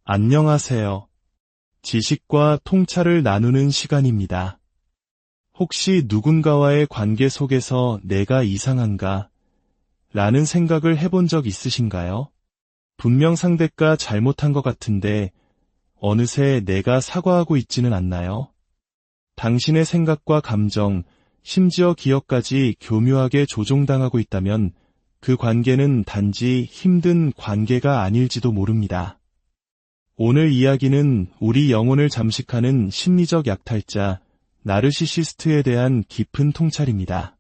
안녕하세요. 지식과 통찰을 나누는 시간입니다. 혹시 누군가와의 관계 속에서 내가 이상한가? 라는 생각을 해본 적 있으신가요? 분명 상대가 잘못한 것 같은데 어느새 내가 사과하고 있지는 않나요? 당신의 생각과 감정, 심지어 기억까지 교묘하게 조종당하고 있다면 그 관계는 단지 힘든 관계가 아닐지도 모릅니다. 오늘 이야기는 우리 영혼을 잠식하는 심리적 약탈자, 나르시시스트에 대한 깊은 통찰입니다.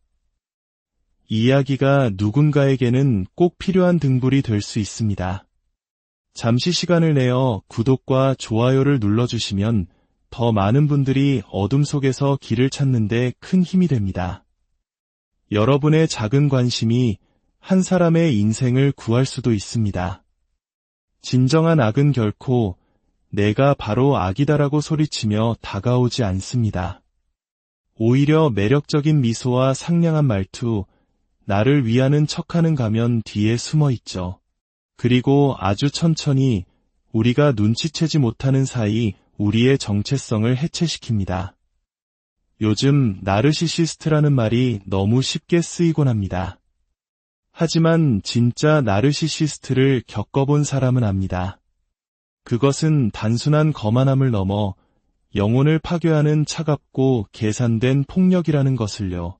이 이야기가 누군가에게는 꼭 필요한 등불이 될 수 있습니다. 잠시 시간을 내어 구독과 좋아요를 눌러주시면 더 많은 분들이 어둠 속에서 길을 찾는 데 큰 힘이 됩니다. 여러분의 작은 관심이 한 사람의 인생을 구할 수도 있습니다. 진정한 악은 결코 내가 바로 악이다라고 소리치며 다가오지 않습니다. 오히려 매력적인 미소와 상냥한 말투, 나를 위하는 척하는 가면 뒤에 숨어 있죠. 그리고 아주 천천히 우리가 눈치채지 못하는 사이 우리의 정체성을 해체시킵니다. 요즘 나르시시스트라는 말이 너무 쉽게 쓰이곤 합니다. 하지만 진짜 나르시시스트를 겪어본 사람은 압니다. 그것은 단순한 거만함을 넘어 영혼을 파괴하는 차갑고 계산된 폭력이라는 것을요.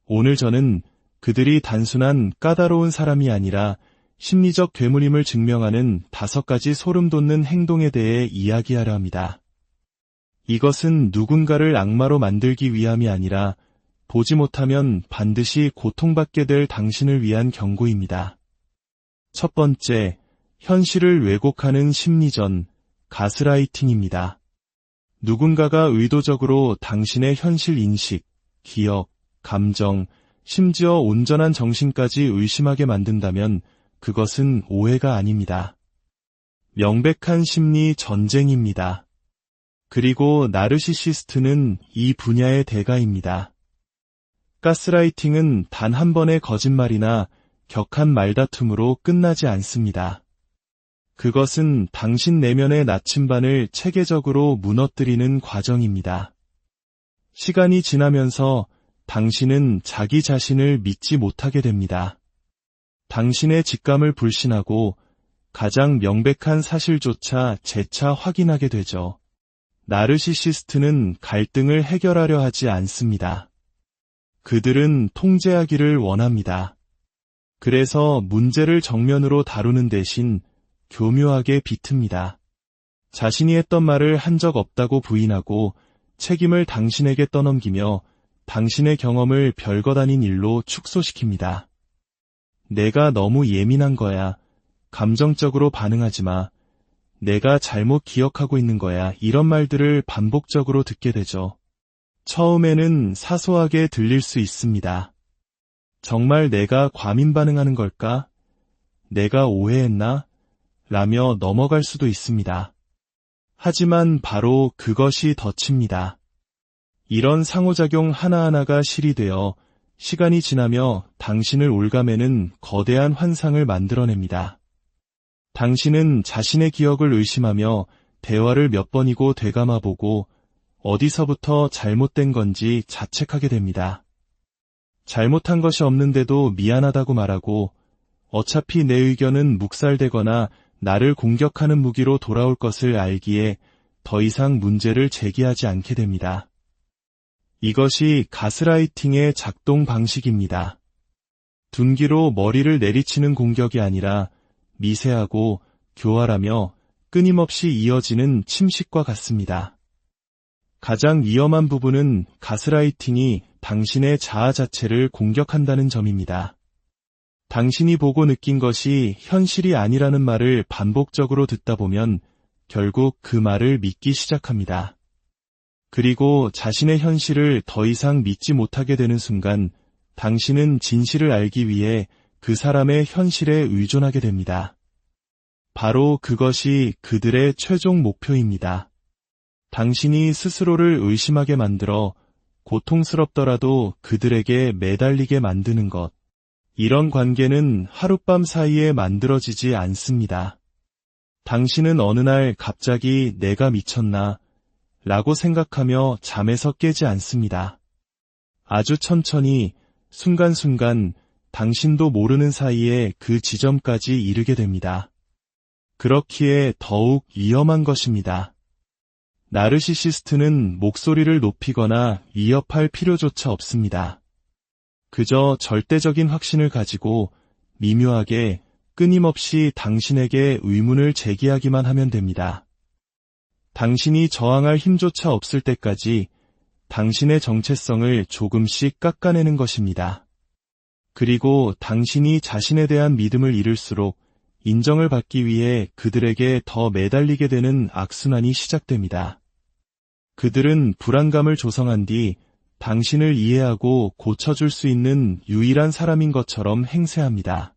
오늘 저는 그들이 단순한 까다로운 사람이 아니라 심리적 괴물임을 증명하는 5가지 소름 돋는 행동에 대해 이야기하려 합니다. 이것은 누군가를 악마로 만들기 위함이 아니라 보지 못하면 반드시 고통받게 될 당신을 위한 경고입니다. 첫 번째, 현실을 왜곡하는 심리전, 가스라이팅입니다. 누군가가 의도적으로 당신의 현실 인식, 기억, 감정, 심지어 온전한 정신까지 의심하게 만든다면 그것은 오해가 아닙니다. 명백한 심리 전쟁입니다. 그리고 나르시시스트는 이 분야의 대가입니다. 가스라이팅은 단 한 번의 거짓말이나 격한 말다툼으로 끝나지 않습니다. 그것은 당신 내면의 나침반을 체계적으로 무너뜨리는 과정입니다. 시간이 지나면서 당신은 자기 자신을 믿지 못하게 됩니다. 당신의 직감을 불신하고 가장 명백한 사실조차 재차 확인하게 되죠. 나르시시스트는 갈등을 해결하려 하지 않습니다. 그들은 통제하기를 원합니다. 그래서 문제를 정면으로 다루는 대신 교묘하게 비틉니다. 자신이 했던 말을 한 적 없다고 부인하고 책임을 당신에게 떠넘기며 당신의 경험을 별것 아닌 일로 축소시킵니다. 내가 너무 예민한 거야. 감정적으로 반응하지 마. 내가 잘못 기억하고 있는 거야. 이런 말들을 반복적으로 듣게 되죠. 처음에는 사소하게 들릴 수 있습니다. 정말 내가 과민 반응하는 걸까? 내가 오해했나? 라며 넘어갈 수도 있습니다. 하지만 바로 그것이 덫입니다. 이런 상호작용 하나하나가 실이 되어 시간이 지나며 당신을 올가매는 거대한 환상을 만들어냅니다. 당신은 자신의 기억을 의심하며 대화를 몇 번이고 되감아보고 어디서부터 잘못된 건지 자책하게 됩니다. 잘못한 것이 없는데도 미안하다고 말하고 어차피 내 의견은 묵살되거나 나를 공격하는 무기로 돌아올 것을 알기에 더 이상 문제를 제기하지 않게 됩니다. 이것이 가스라이팅의 작동 방식입니다. 둔기로 머리를 내리치는 공격이 아니라 미세하고 교활하며 끊임없이 이어지는 침식과 같습니다. 가장 위험한 부분은 가스라이팅이 당신의 자아 자체를 공격한다는 점입니다. 당신이 보고 느낀 것이 현실이 아니라는 말을 반복적으로 듣다 보면 결국 그 말을 믿기 시작합니다. 그리고 자신의 현실을 더 이상 믿지 못하게 되는 순간 당신은 진실을 알기 위해 그 사람의 현실에 의존하게 됩니다. 바로 그것이 그들의 최종 목표입니다. 당신이 스스로를 의심하게 만들어 고통스럽더라도 그들에게 매달리게 만드는 것. 이런 관계는 하룻밤 사이에 만들어지지 않습니다. 당신은 어느 날 갑자기 내가 미쳤나? 라고 생각하며 잠에서 깨지 않습니다. 아주 천천히, 순간순간, 당신도 모르는 사이에 그 지점까지 이르게 됩니다. 그렇기에 더욱 위험한 것입니다. 나르시시스트는 목소리를 높이거나 위협할 필요조차 없습니다. 그저 절대적인 확신을 가지고 미묘하게 끊임없이 당신에게 의문을 제기하기만 하면 됩니다. 당신이 저항할 힘조차 없을 때까지 당신의 정체성을 조금씩 깎아내는 것입니다. 그리고 당신이 자신에 대한 믿음을 잃을수록 인정을 받기 위해 그들에게 더 매달리게 되는 악순환이 시작됩니다. 그들은 불안감을 조성한 뒤 당신을 이해하고 고쳐줄 수 있는 유일한 사람인 것처럼 행세합니다.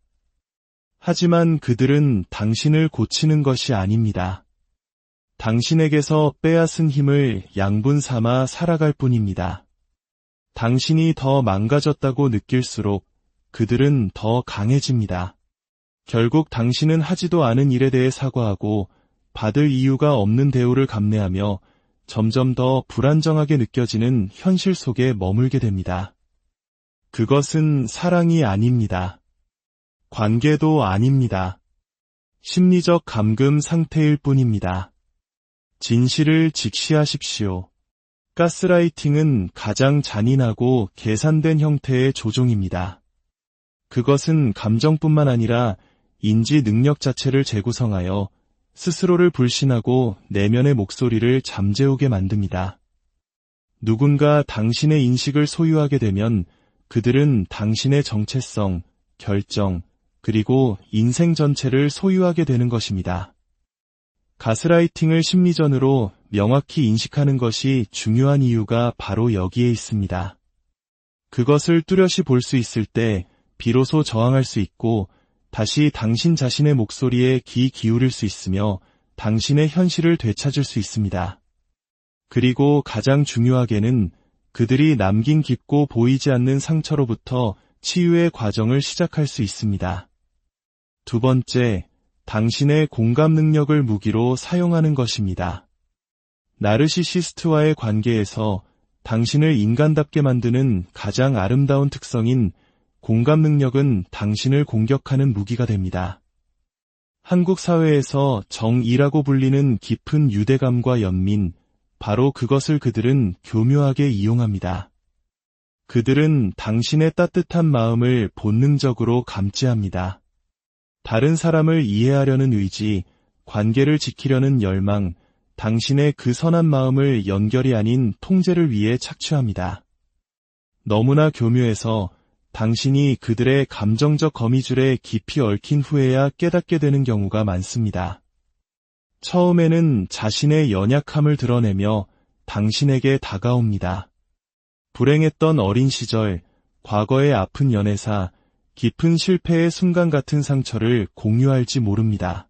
하지만 그들은 당신을 고치는 것이 아닙니다. 당신에게서 빼앗은 힘을 양분 삼아 살아갈 뿐입니다. 당신이 더 망가졌다고 느낄수록 그들은 더 강해집니다. 결국 당신은 하지도 않은 일에 대해 사과하고 받을 이유가 없는 대우를 감내하며 점점 더 불안정하게 느껴지는 현실 속에 머물게 됩니다. 그것은 사랑이 아닙니다. 관계도 아닙니다. 심리적 감금 상태일 뿐입니다. 진실을 직시하십시오. 가스라이팅은 가장 잔인하고 계산된 형태의 조종입니다. 그것은 감정뿐만 아니라 인지 능력 자체를 재구성하여 스스로를 불신하고 내면의 목소리를 잠재우게 만듭니다. 누군가 당신의 인식을 소유하게 되면 그들은 당신의 정체성, 결정, 그리고 인생 전체를 소유하게 되는 것입니다. 가스라이팅을 심리전으로 명확히 인식하는 것이 중요한 이유가 바로 여기에 있습니다. 그것을 뚜렷이 볼 수 있을 때 비로소 저항할 수 있고 다시 당신 자신의 목소리에 귀 기울일 수 있으며 당신의 현실을 되찾을 수 있습니다. 그리고 가장 중요하게는 그들이 남긴 깊고 보이지 않는 상처로부터 치유의 과정을 시작할 수 있습니다. 두 번째, 당신의 공감 능력을 무기로 사용하는 것입니다. 나르시시스트와의 관계에서 당신을 인간답게 만드는 가장 아름다운 특성인 공감 능력은 당신을 공격하는 무기가 됩니다. 한국 사회에서 정의라고 불리는 깊은 유대감과 연민, 바로 그것을 그들은 교묘하게 이용합니다. 그들은 당신의 따뜻한 마음을 본능적으로 감지합니다. 다른 사람을 이해하려는 의지, 관계를 지키려는 열망, 당신의 그 선한 마음을 연결이 아닌 통제를 위해 착취합니다. 너무나 교묘해서 당신이 그들의 감정적 거미줄에 깊이 얽힌 후에야 깨닫게 되는 경우가 많습니다. 처음에는 자신의 연약함을 드러내며 당신에게 다가옵니다. 불행했던 어린 시절, 과거의 아픈 연애사, 깊은 실패의 순간 같은 상처를 공유할지 모릅니다.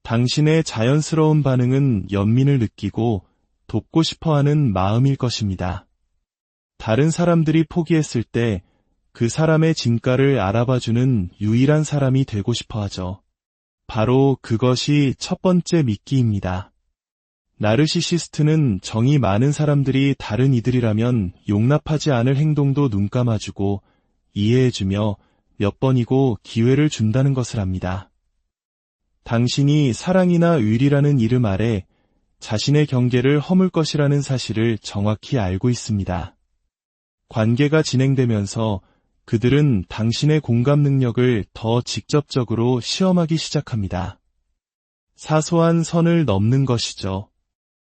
당신의 자연스러운 반응은 연민을 느끼고 돕고 싶어하는 마음일 것입니다. 다른 사람들이 포기했을 때 그 사람의 진가를 알아봐주는 유일한 사람이 되고 싶어하죠. 바로 그것이 첫 번째 미끼입니다. 나르시시스트는 정이 많은 사람들이 다른 이들이라면 용납하지 않을 행동도 눈감아주고 이해해주며 몇 번이고 기회를 준다는 것을 압니다. 당신이 사랑이나 의리라는 이름 아래 자신의 경계를 허물 것이라는 사실을 정확히 알고 있습니다. 관계가 진행되면서 그들은 당신의 공감 능력을 더 직접적으로 시험하기 시작합니다. 사소한 선을 넘는 것이죠.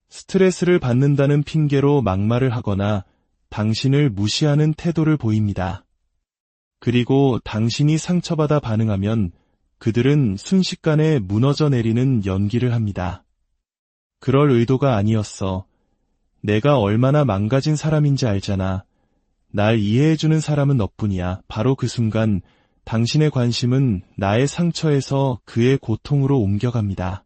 스트레스를 받는다는 핑계로 막말을 하거나 당신을 무시하는 태도를 보입니다. 그리고 당신이 상처받아 반응하면 그들은 순식간에 무너져 내리는 연기를 합니다. 그럴 의도가 아니었어. 내가 얼마나 망가진 사람인지 알잖아. 날 이해해주는 사람은 너뿐이야. 바로 그 순간 당신의 관심은 나의 상처에서 그의 고통으로 옮겨갑니다.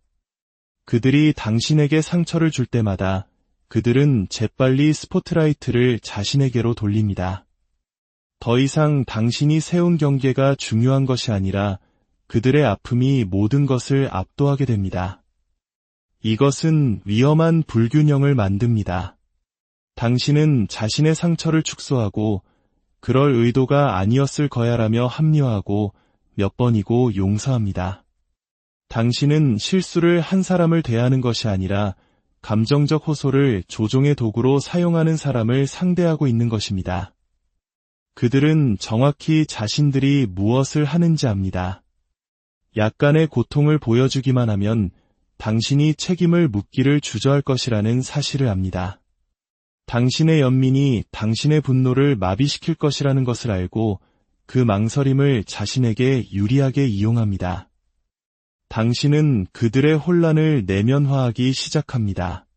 그들이 당신에게 상처를 줄 때마다 그들은 재빨리 스포트라이트를 자신에게로 돌립니다. 더 이상 당신이 세운 경계가 중요한 것이 아니라 그들의 아픔이 모든 것을 압도하게 됩니다. 이것은 위험한 불균형을 만듭니다. 당신은 자신의 상처를 축소하고 그럴 의도가 아니었을 거야라며 합리화하고 몇 번이고 용서합니다. 당신은 실수를 한 사람을 대하는 것이 아니라 감정적 호소를 조종의 도구로 사용하는 사람을 상대하고 있는 것입니다. 그들은 정확히 자신들이 무엇을 하는지 압니다. 약간의 고통을 보여주기만 하면 당신이 책임을 묻기를 주저할 것이라는 사실을 압니다. 당신의 연민이 당신의 분노를 마비시킬 것이라는 것을 알고 그 망설임을 자신에게 유리하게 이용합니다. 당신은 그들의 혼란을 내면화하기 시작합니다.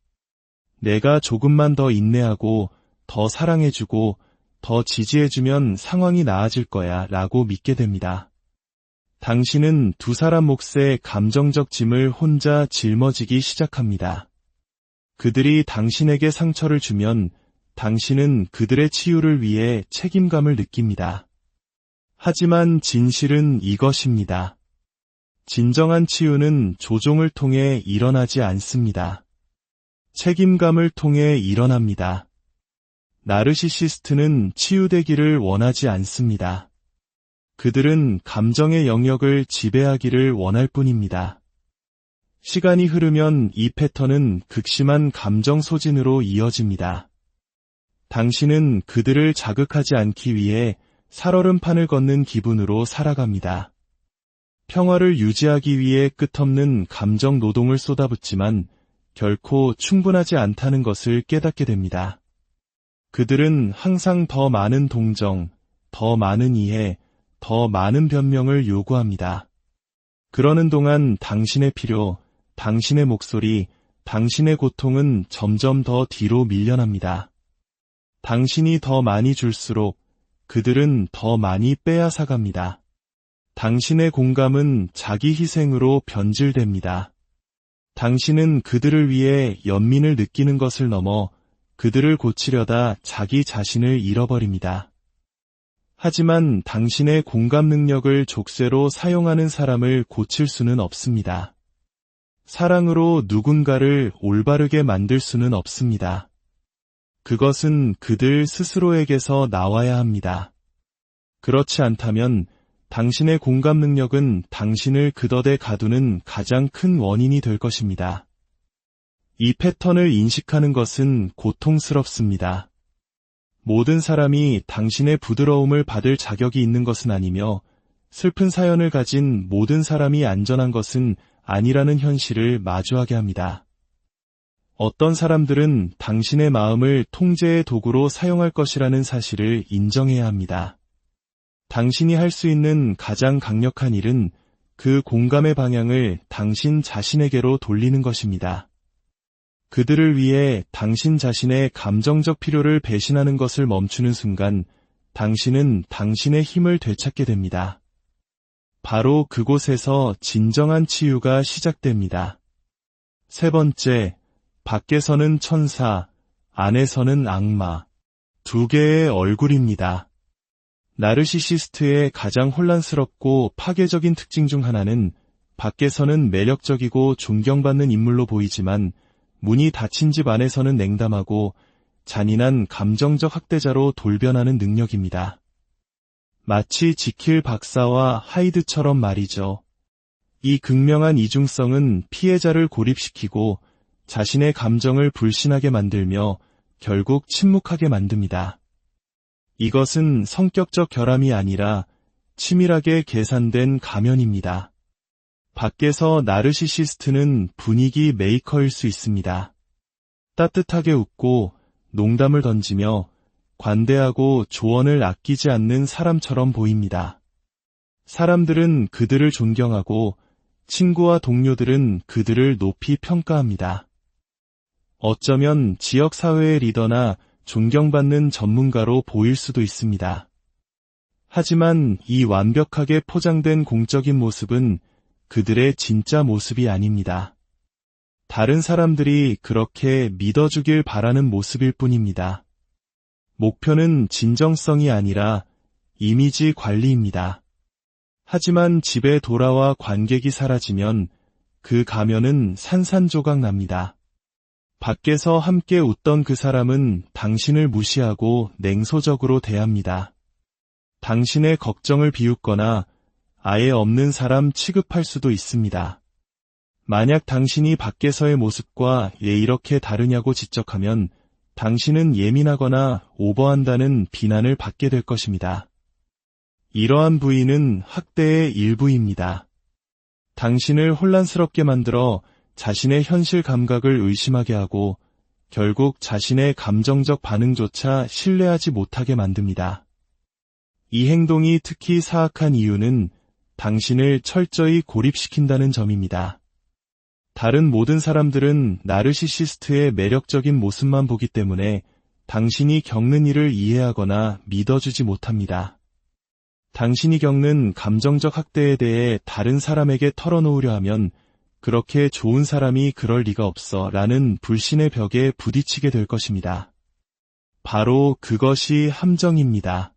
내가 조금만 더 인내하고 더 사랑해주고 더 지지해주면 상황이 나아질 거야 라고 믿게 됩니다. 당신은 두 사람 몫의 감정적 짐을 혼자 짊어지기 시작합니다. 그들이 당신에게 상처를 주면 당신은 그들의 치유를 위해 책임감을 느낍니다. 하지만 진실은 이것입니다. 진정한 치유는 조종을 통해 일어나지 않습니다. 책임감을 통해 일어납니다. 나르시시스트는 치유되기를 원하지 않습니다. 그들은 감정의 영역을 지배하기를 원할 뿐입니다. 시간이 흐르면 이 패턴은 극심한 감정 소진으로 이어집니다. 당신은 그들을 자극하지 않기 위해 살얼음판을 걷는 기분으로 살아갑니다. 평화를 유지하기 위해 끝없는 감정 노동을 쏟아붓지만 결코 충분하지 않다는 것을 깨닫게 됩니다. 그들은 항상 더 많은 동정, 더 많은 이해, 더 많은 변명을 요구합니다. 그러는 동안 당신의 필요, 당신의 목소리, 당신의 고통은 점점 더 뒤로 밀려납니다. 당신이 더 많이 줄수록 그들은 더 많이 빼앗아갑니다. 당신의 공감은 자기 희생으로 변질됩니다. 당신은 그들을 위해 연민을 느끼는 것을 넘어 그들을 고치려다 자기 자신을 잃어버립니다. 하지만 당신의 공감 능력을 족쇄로 사용하는 사람을 고칠 수는 없습니다. 사랑으로 누군가를 올바르게 만들 수는 없습니다. 그것은 그들 스스로에게서 나와야 합니다. 그렇지 않다면 당신의 공감 능력은 당신을 그덫에 가두는 가장 큰 원인이 될 것입니다. 이 패턴을 인식하는 것은 고통스럽습니다. 모든 사람이 당신의 부드러움을 받을 자격이 있는 것은 아니며 슬픈 사연을 가진 모든 사람이 안전한 것은 아니라는 현실을 마주하게 합니다. 어떤 사람들은 당신의 마음을 통제의 도구로 사용할 것이라는 사실을 인정해야 합니다. 당신이 할 수 있는 가장 강력한 일은 그 공감의 방향을 당신 자신에게로 돌리는 것입니다. 그들을 위해 당신 자신의 감정적 필요를 배신하는 것을 멈추는 순간 당신은 당신의 힘을 되찾게 됩니다. 바로 그곳에서 진정한 치유가 시작됩니다. 세 번째, 밖에서는 천사, 안에서는 악마. 두 개의 얼굴입니다. 나르시시스트의 가장 혼란스럽고 파괴적인 특징 중 하나는 밖에서는 매력적이고 존경받는 인물로 보이지만 문이 닫힌 집 안에서는 냉담하고 잔인한 감정적 학대자로 돌변하는 능력입니다. 마치 지킬 박사와 하이드처럼 말이죠. 이 극명한 이중성은 피해자를 고립시키고 자신의 감정을 불신하게 만들며 결국 침묵하게 만듭니다. 이것은 성격적 결함이 아니라 치밀하게 계산된 가면입니다. 밖에서 나르시시스트는 분위기 메이커일 수 있습니다. 따뜻하게 웃고 농담을 던지며 관대하고 조언을 아끼지 않는 사람처럼 보입니다. 사람들은 그들을 존경하고 친구와 동료들은 그들을 높이 평가합니다. 어쩌면 지역사회의 리더나 존경받는 전문가로 보일 수도 있습니다. 하지만 이 완벽하게 포장된 공적인 모습은 그들의 진짜 모습이 아닙니다. 다른 사람들이 그렇게 믿어주길 바라는 모습일 뿐입니다. 목표는 진정성이 아니라 이미지 관리입니다. 하지만 집에 돌아와 관객이 사라지면 그 가면은 산산조각 납니다. 밖에서 함께 웃던 그 사람은 당신을 무시하고 냉소적으로 대합니다. 당신의 걱정을 비웃거나 아예 없는 사람 취급할 수도 있습니다. 만약 당신이 밖에서의 모습과 왜 이렇게 다르냐고 지적하면 당신은 예민하거나 오버한다는 비난을 받게 될 것입니다. 이러한 부인은 학대의 일부입니다. 당신을 혼란스럽게 만들어 자신의 현실 감각을 의심하게 하고 결국 자신의 감정적 반응조차 신뢰하지 못하게 만듭니다. 이 행동이 특히 사악한 이유는 당신을 철저히 고립시킨다는 점입니다. 다른 모든 사람들은 나르시시스트의 매력적인 모습만 보기 때문에 당신이 겪는 일을 이해하거나 믿어주지 못합니다. 당신이 겪는 감정적 학대에 대해 다른 사람에게 털어놓으려 하면 그렇게 좋은 사람이 그럴 리가 없어 라는 불신의 벽에 부딪히게 될 것입니다. 바로 그것이 함정입니다.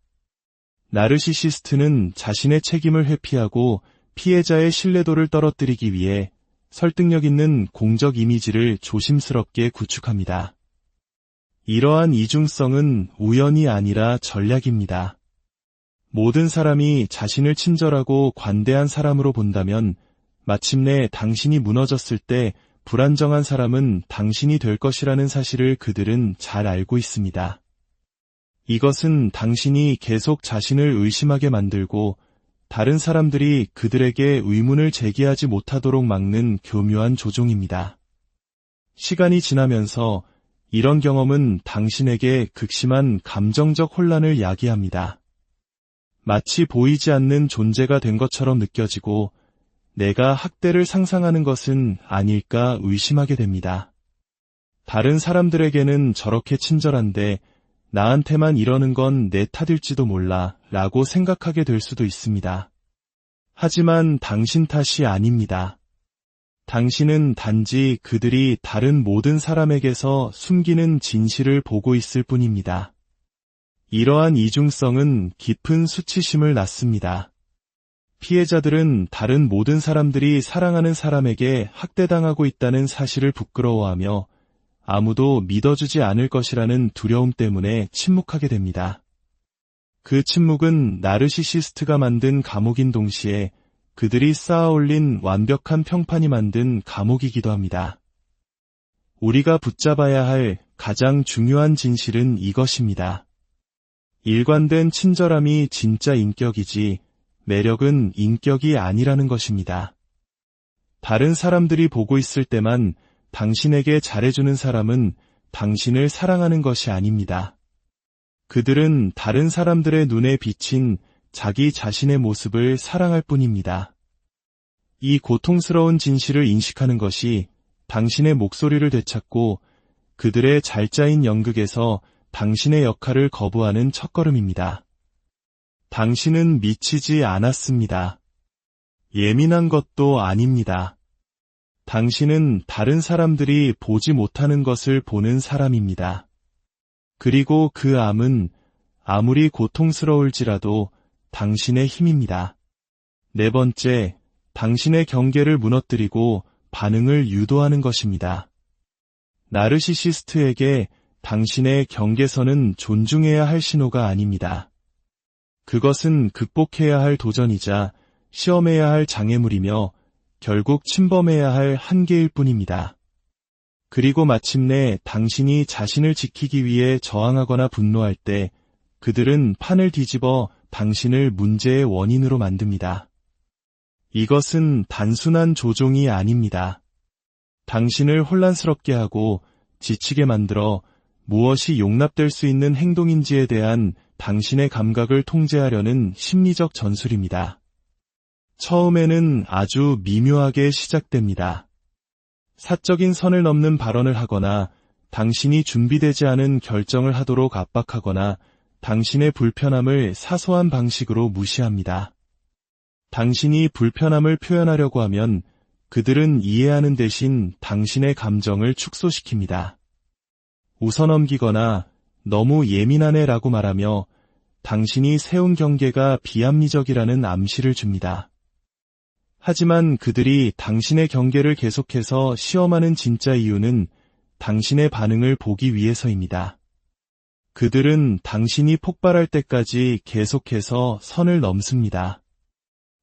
나르시시스트는 자신의 책임을 회피하고 피해자의 신뢰도를 떨어뜨리기 위해 설득력 있는 공적 이미지를 조심스럽게 구축합니다. 이러한 이중성은 우연이 아니라 전략입니다. 모든 사람이 자신을 친절하고 관대한 사람으로 본다면 마침내 당신이 무너졌을 때 불안정한 사람은 당신이 될 것이라는 사실을 그들은 잘 알고 있습니다. 이것은 당신이 계속 자신을 의심하게 만들고 다른 사람들이 그들에게 의문을 제기하지 못하도록 막는 교묘한 조종입니다. 시간이 지나면서 이런 경험은 당신에게 극심한 감정적 혼란을 야기합니다. 마치 보이지 않는 존재가 된 것처럼 느껴지고 내가 학대를 상상하는 것은 아닐까 의심하게 됩니다. 다른 사람들에게는 저렇게 친절한데 나한테만 이러는 건 내 탓일지도 몰라 라고 생각하게 될 수도 있습니다. 하지만 당신 탓이 아닙니다. 당신은 단지 그들이 다른 모든 사람에게서 숨기는 진실을 보고 있을 뿐입니다. 이러한 이중성은 깊은 수치심을 낳습니다. 피해자들은 다른 모든 사람들이 사랑하는 사람에게 학대당하고 있다는 사실을 부끄러워하며 아무도 믿어주지 않을 것이라는 두려움 때문에 침묵하게 됩니다. 그 침묵은 나르시시스트가 만든 감옥인 동시에 그들이 쌓아올린 완벽한 평판이 만든 감옥이기도 합니다. 우리가 붙잡아야 할 가장 중요한 진실은 이것입니다. 일관된 친절함이 진짜 인격이지 매력은 인격이 아니라는 것입니다. 다른 사람들이 보고 있을 때만 당신에게 잘해주는 사람은 당신을 사랑하는 것이 아닙니다. 그들은 다른 사람들의 눈에 비친 자기 자신의 모습을 사랑할 뿐입니다. 이 고통스러운 진실을 인식하는 것이 당신의 목소리를 되찾고 그들의 잘 짜인 연극에서 당신의 역할을 거부하는 첫걸음입니다. 당신은 미치지 않았습니다. 예민한 것도 아닙니다. 당신은 다른 사람들이 보지 못하는 것을 보는 사람입니다. 그리고 그 암은 아무리 고통스러울지라도 당신의 힘입니다. 네 번째, 당신의 경계를 무너뜨리고 반응을 유도하는 것입니다. 나르시시스트에게 당신의 경계선은 존중해야 할 신호가 아닙니다. 그것은 극복해야 할 도전이자 시험해야 할 장애물이며 결국 침범해야 할 한계일 뿐입니다. 그리고 마침내 당신이 자신을 지키기 위해 저항하거나 분노할 때 그들은 판을 뒤집어 당신을 문제의 원인으로 만듭니다. 이것은 단순한 조종이 아닙니다. 당신을 혼란스럽게 하고 지치게 만들어 무엇이 용납될 수 있는 행동인지에 대한 당신의 감각을 통제하려는 심리적 전술입니다. 처음에는 아주 미묘하게 시작됩니다. 사적인 선을 넘는 발언을 하거나 당신이 준비되지 않은 결정을 하도록 압박하거나 당신의 불편함을 사소한 방식으로 무시합니다. 당신이 불편함을 표현하려고 하면 그들은 이해하는 대신 당신의 감정을 축소시킵니다. 웃어넘기거나 너무 예민하네 라고 말하며 당신이 세운 경계가 비합리적이라는 암시를 줍니다. 하지만 그들이 당신의 경계를 계속해서 시험하는 진짜 이유는 당신의 반응을 보기 위해서입니다. 그들은 당신이 폭발할 때까지 계속해서 선을 넘습니다.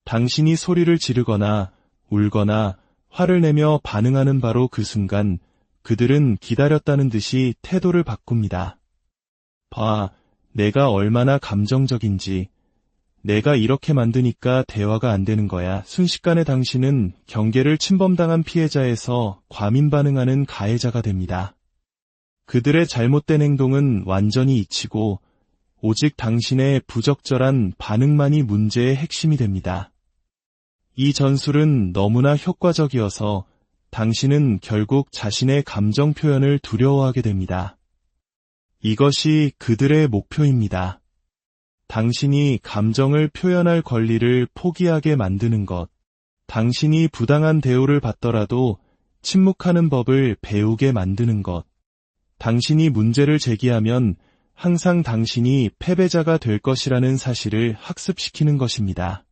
당신이 소리를 지르거나 울거나 화를 내며 반응하는 바로 그 순간 그들은 기다렸다는 듯이 태도를 바꿉니다. 봐, 내가 얼마나 감정적인지. 내가 이렇게 만드니까 대화가 안 되는 거야. 순식간에 당신은 경계를 침범당한 피해자에서 과민 반응하는 가해자가 됩니다. 그들의 잘못된 행동은 완전히 잊히고 오직 당신의 부적절한 반응만이 문제의 핵심이 됩니다. 이 전술은 너무나 효과적이어서 당신은 결국 자신의 감정 표현을 두려워하게 됩니다. 이것이 그들의 목표입니다. 당신이 감정을 표현할 권리를 포기하게 만드는 것. 당신이 부당한 대우를 받더라도 침묵하는 법을 배우게 만드는 것. 당신이 문제를 제기하면 항상 당신이 패배자가 될 것이라는 사실을 학습시키는 것입니다.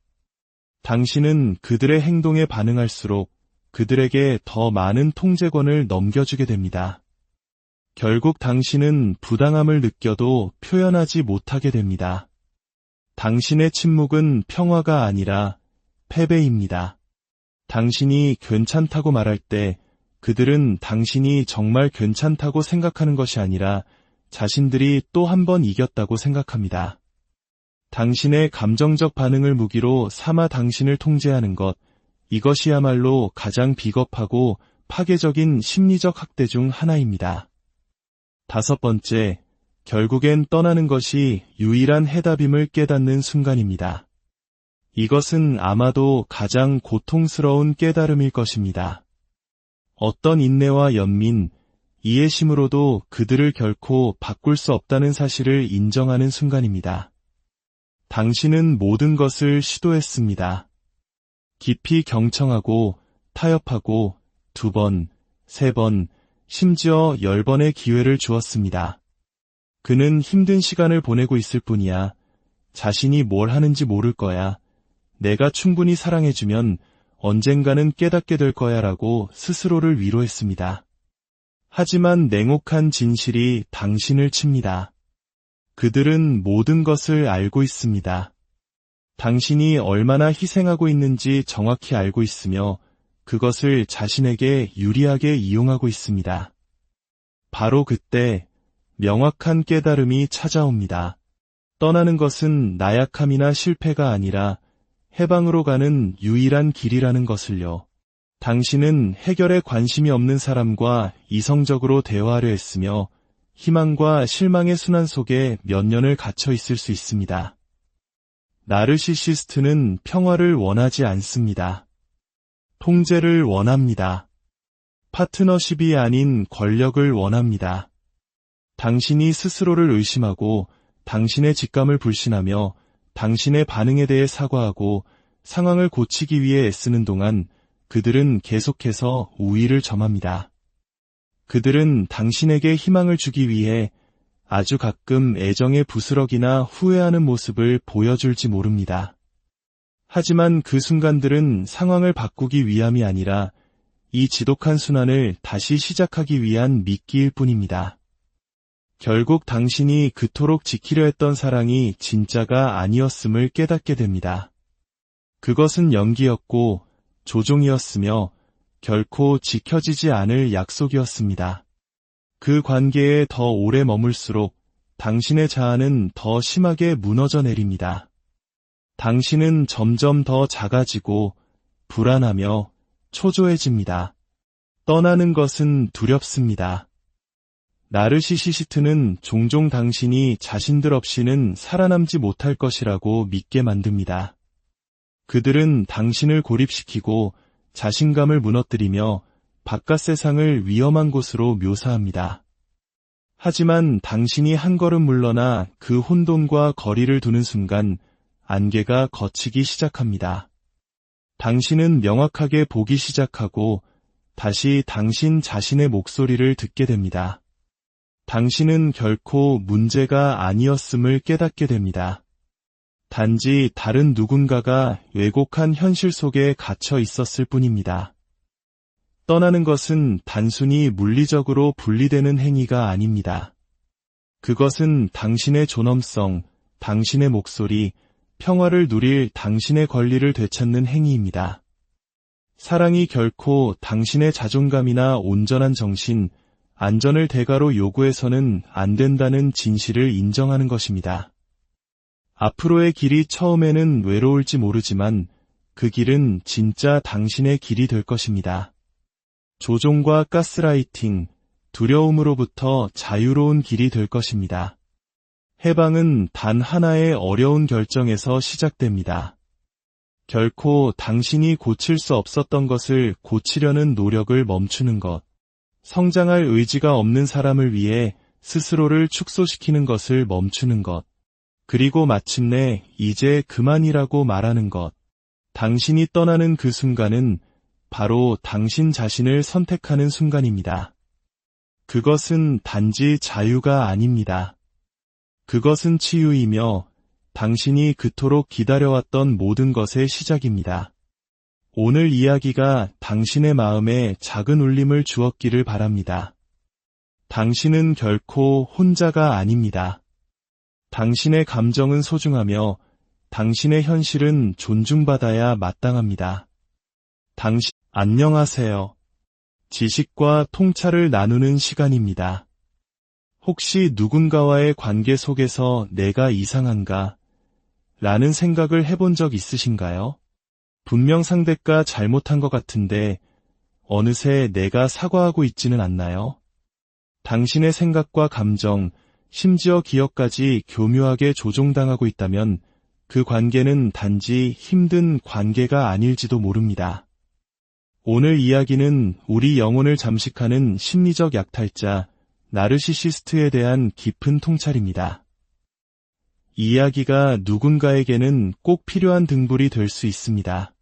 당신은 그들의 행동에 반응할수록 그들에게 더 많은 통제권을 넘겨주게 됩니다. 결국 당신은 부당함을 느껴도 표현하지 못하게 됩니다. 당신의 침묵은 평화가 아니라 패배입니다. 당신이 괜찮다고 말할 때 그들은 당신이 정말 괜찮다고 생각하는 것이 아니라 자신들이 또 한 번 이겼다고 생각합니다. 당신의 감정적 반응을 무기로 삼아 당신을 통제하는 것, 이것이야말로 가장 비겁하고 파괴적인 심리적 학대 중 하나입니다. 5번째, 결국엔 떠나는 것이 유일한 해답임을 깨닫는 순간입니다. 이것은 아마도 가장 고통스러운 깨달음일 것입니다. 어떤 인내와 연민, 이해심으로도 그들을 결코 바꿀 수 없다는 사실을 인정하는 순간입니다. 당신은 모든 것을 시도했습니다. 깊이 경청하고 타협하고 2번, 3번, 심지어 10번의 기회를 주었습니다. 그는 힘든 시간을 보내고 있을 뿐이야. 자신이 뭘 하는지 모를 거야. 내가 충분히 사랑해주면 언젠가는 깨닫게 될 거야 라고 스스로를 위로했습니다. 하지만 냉혹한 진실이 당신을 칩니다. 그들은 모든 것을 알고 있습니다. 당신이 얼마나 희생하고 있는지 정확히 알고 있으며 그것을 자신에게 유리하게 이용하고 있습니다. 바로 그때 명확한 깨달음이 찾아옵니다. 떠나는 것은 나약함이나 실패가 아니라 해방으로 가는 유일한 길이라는 것을요. 당신은 해결에 관심이 없는 사람과 이성적으로 대화하려 했으며 희망과 실망의 순환 속에 몇 년을 갇혀 있을 수 있습니다. 나르시시스트는 평화를 원하지 않습니다. 통제를 원합니다. 파트너십이 아닌 권력을 원합니다. 당신이 스스로를 의심하고 당신의 직감을 불신하며 당신의 반응에 대해 사과하고 상황을 고치기 위해 애쓰는 동안 그들은 계속해서 우위를 점합니다. 그들은 당신에게 희망을 주기 위해 아주 가끔 애정의 부스럭이나 후회하는 모습을 보여줄지 모릅니다. 하지만 그 순간들은 상황을 바꾸기 위함이 아니라 이 지독한 순환을 다시 시작하기 위한 미끼일 뿐입니다. 결국 당신이 그토록 지키려 했던 사랑이 진짜가 아니었음을 깨닫게 됩니다. 그것은 연기였고 조종이었으며 결코 지켜지지 않을 약속이었습니다. 그 관계에 더 오래 머물수록 당신의 자아는 더 심하게 무너져 내립니다. 당신은 점점 더 작아지고 불안하며 초조해집니다. 떠나는 것은 두렵습니다. 나르시시스트는 종종 당신이 자신들 없이는 살아남지 못할 것이라고 믿게 만듭니다. 그들은 당신을 고립시키고 자신감을 무너뜨리며 바깥 세상을 위험한 곳으로 묘사합니다. 하지만 당신이 한 걸음 물러나 그 혼돈과 거리를 두는 순간 안개가 걷히기 시작합니다. 당신은 명확하게 보기 시작하고 다시 당신 자신의 목소리를 듣게 됩니다. 당신은 결코 문제가 아니었음을 깨닫게 됩니다. 단지 다른 누군가가 왜곡한 현실 속에 갇혀 있었을 뿐입니다. 떠나는 것은 단순히 물리적으로 분리되는 행위가 아닙니다. 그것은 당신의 존엄성, 당신의 목소리, 평화를 누릴 당신의 권리를 되찾는 행위입니다. 사랑이 결코 당신의 자존감이나 온전한 정신, 안전을 대가로 요구해서는 안 된다는 진실을 인정하는 것입니다. 앞으로의 길이 처음에는 외로울지 모르지만 그 길은 진짜 당신의 길이 될 것입니다. 조종과 가스라이팅, 두려움으로부터 자유로운 길이 될 것입니다. 해방은 단 하나의 어려운 결정에서 시작됩니다. 결코 당신이 고칠 수 없었던 것을 고치려는 노력을 멈추는 것, 성장할 의지가 없는 사람을 위해 스스로를 축소시키는 것을 멈추는 것, 그리고 마침내 이제 그만이라고 말하는 것. 당신이 떠나는 그 순간은 바로 당신 자신을 선택하는 순간입니다. 그것은 단지 자유가 아닙니다. 그것은 치유이며 당신이 그토록 기다려왔던 모든 것의 시작입니다. 오늘 이야기가 당신의 마음에 작은 울림을 주었기를 바랍니다. 당신은 결코 혼자가 아닙니다. 당신의 감정은 소중하며 당신의 현실은 존중받아야 마땅합니다. 안녕하세요. 지식과 통찰을 나누는 시간입니다. 혹시 누군가와의 관계 속에서 내가 이상한가? 라는 생각을 해본 적 있으신가요? 분명 상대가 잘못한 것 같은데 어느새 내가 사과하고 있지는 않나요? 당신의 생각과 감정, 심지어 기억까지 교묘하게 조종당하고 있다면 그 관계는 단지 힘든 관계가 아닐지도 모릅니다. 오늘 이야기는 우리 영혼을 잠식하는 심리적 약탈자, 나르시시스트에 대한 깊은 통찰입니다. 이 이야기가 누군가에게는 꼭 필요한 등불이 될 수 있습니다.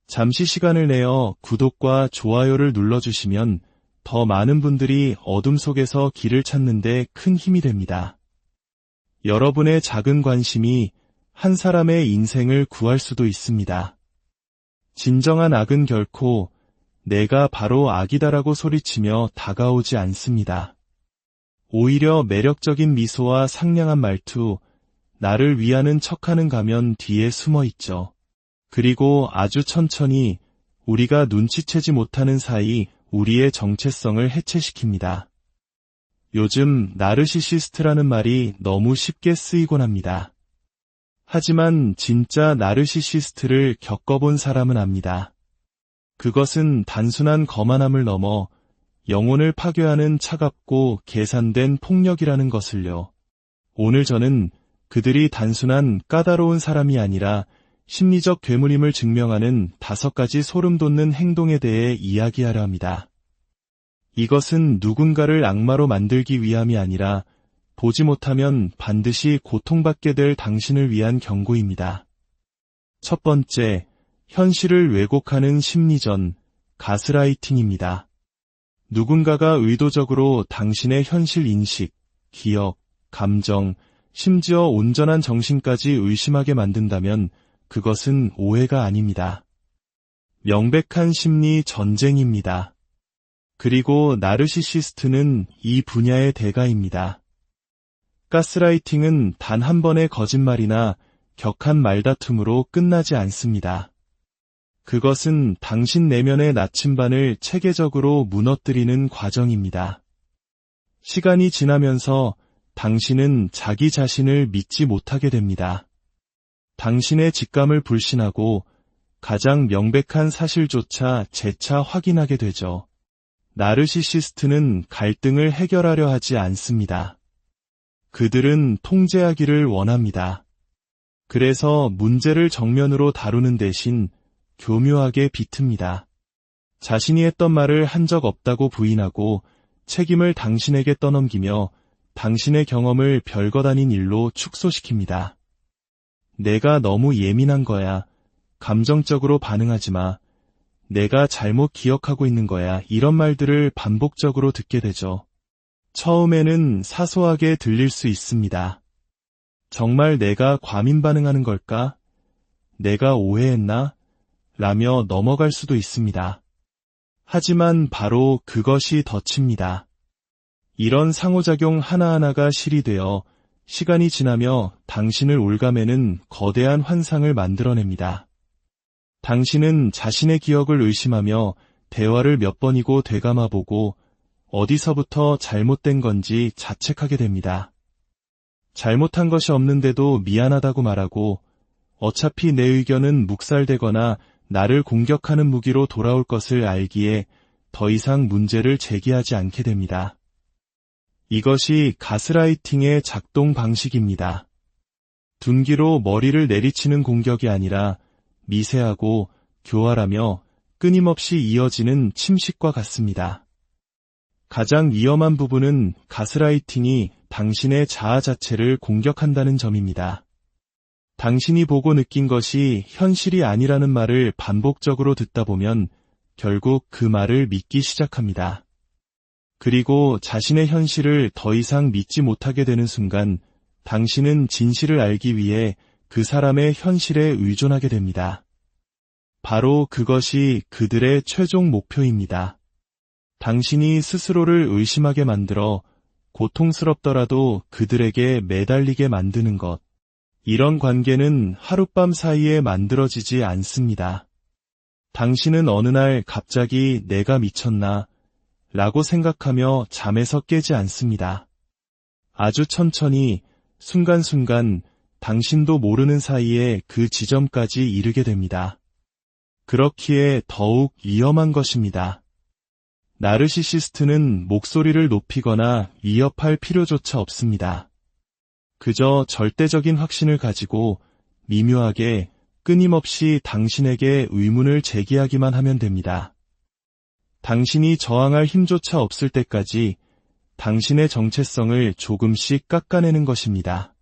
잠시 시간을 내어 구독과 좋아요를 눌러주시면 더 많은 분들이 어둠 속에서 길을 찾는 데 큰 힘이 됩니다. 여러분의 작은 관심이 한 사람의 인생을 구할 수도 있습니다. 진정한 악은 결코 내가 바로 악이다라고 소리치며 다가오지 않습니다. 오히려 매력적인 미소와 상냥한 말투, 나를 위하는 척하는 가면 뒤에 숨어 있죠. 그리고 아주 천천히 우리가 눈치채지 못하는 사이 우리의 정체성을 해체시킵니다. 요즘 나르시시스트라는 말이 너무 쉽게 쓰이곤 합니다. 하지만 진짜 나르시시스트를 겪어본 사람은 압니다. 그것은 단순한 거만함을 넘어 영혼을 파괴하는 차갑고 계산된 폭력이라는 것을요. 오늘 저는 그들이 단순한 까다로운 사람이 아니라 심리적 괴물임을 증명하는 5가지 소름 돋는 행동에 대해 이야기하려 합니다. 이것은 누군가를 악마로 만들기 위함이 아니라 보지 못하면 반드시 고통받게 될 당신을 위한 경고입니다. 첫 번째, 현실을 왜곡하는 심리전, 가스라이팅입니다. 누군가가 의도적으로 당신의 현실 인식, 기억, 감정, 심지어 온전한 정신까지 의심하게 만든다면 그것은 오해가 아닙니다. 명백한 심리 전쟁입니다. 그리고 나르시시스트는 이 분야의 대가입니다. 가스라이팅은 단 한 번의 거짓말이나 격한 말다툼으로 끝나지 않습니다. 그것은 당신 내면의 나침반을 체계적으로 무너뜨리는 과정입니다. 시간이 지나면서 당신은 자기 자신을 믿지 못하게 됩니다. 당신의 직감을 불신하고 가장 명백한 사실조차 재차 확인하게 되죠. 나르시시스트는 갈등을 해결하려 하지 않습니다. 그들은 통제하기를 원합니다. 그래서 문제를 정면으로 다루는 대신 교묘하게 비틉니다. 자신이 했던 말을 한 적 없다고 부인하고 책임을 당신에게 떠넘기며 당신의 경험을 별것 아닌 일로 축소시킵니다. 내가 너무 예민한 거야. 감정적으로 반응하지 마. 내가 잘못 기억하고 있는 거야. 이런 말들을 반복적으로 듣게 되죠. 처음에는 사소하게 들릴 수 있습니다. 정말 내가 과민 반응하는 걸까? 내가 오해했나? 라며 넘어갈 수도 있습니다. 하지만 바로 그것이 덫입니다. 이런 상호작용 하나하나가 실이 되어 시간이 지나며 당신을 올가매는 거대한 환상을 만들어냅니다. 당신은 자신의 기억을 의심하며 대화를 몇 번이고 되감아보고 어디서부터 잘못된 건지 자책하게 됩니다. 잘못한 것이 없는데도 미안하다고 말하고 어차피 내 의견은 묵살되거나 나를 공격하는 무기로 돌아올 것을 알기에 더 이상 문제를 제기하지 않게 됩니다. 이것이 가스라이팅의 작동 방식입니다. 둔기로 머리를 내리치는 공격이 아니라 미세하고 교활하며 끊임없이 이어지는 침식과 같습니다. 가장 위험한 부분은 가스라이팅이 당신의 자아 자체를 공격한다는 점입니다. 당신이 보고 느낀 것이 현실이 아니라는 말을 반복적으로 듣다 보면 결국 그 말을 믿기 시작합니다. 그리고 자신의 현실을 더 이상 믿지 못하게 되는 순간 당신은 진실을 알기 위해 그 사람의 현실에 의존하게 됩니다. 바로 그것이 그들의 최종 목표입니다. 당신이 스스로를 의심하게 만들어 고통스럽더라도 그들에게 매달리게 만드는 것. 이런 관계는 하룻밤 사이에 만들어지지 않습니다. 당신은 어느 날 갑자기 내가 미쳤나? 라고 생각하며 잠에서 깨지 않습니다. 아주 천천히 순간순간 당신도 모르는 사이에 그 지점까지 이르게 됩니다. 그렇기에 더욱 위험한 것입니다. 나르시시스트는 목소리를 높이거나 위협할 필요조차 없습니다. 그저 절대적인 확신을 가지고 미묘하게 끊임없이 당신에게 의문을 제기하기만 하면 됩니다. 당신이 저항할 힘조차 없을 때까지 당신의 정체성을 조금씩 깎아내는 것입니다.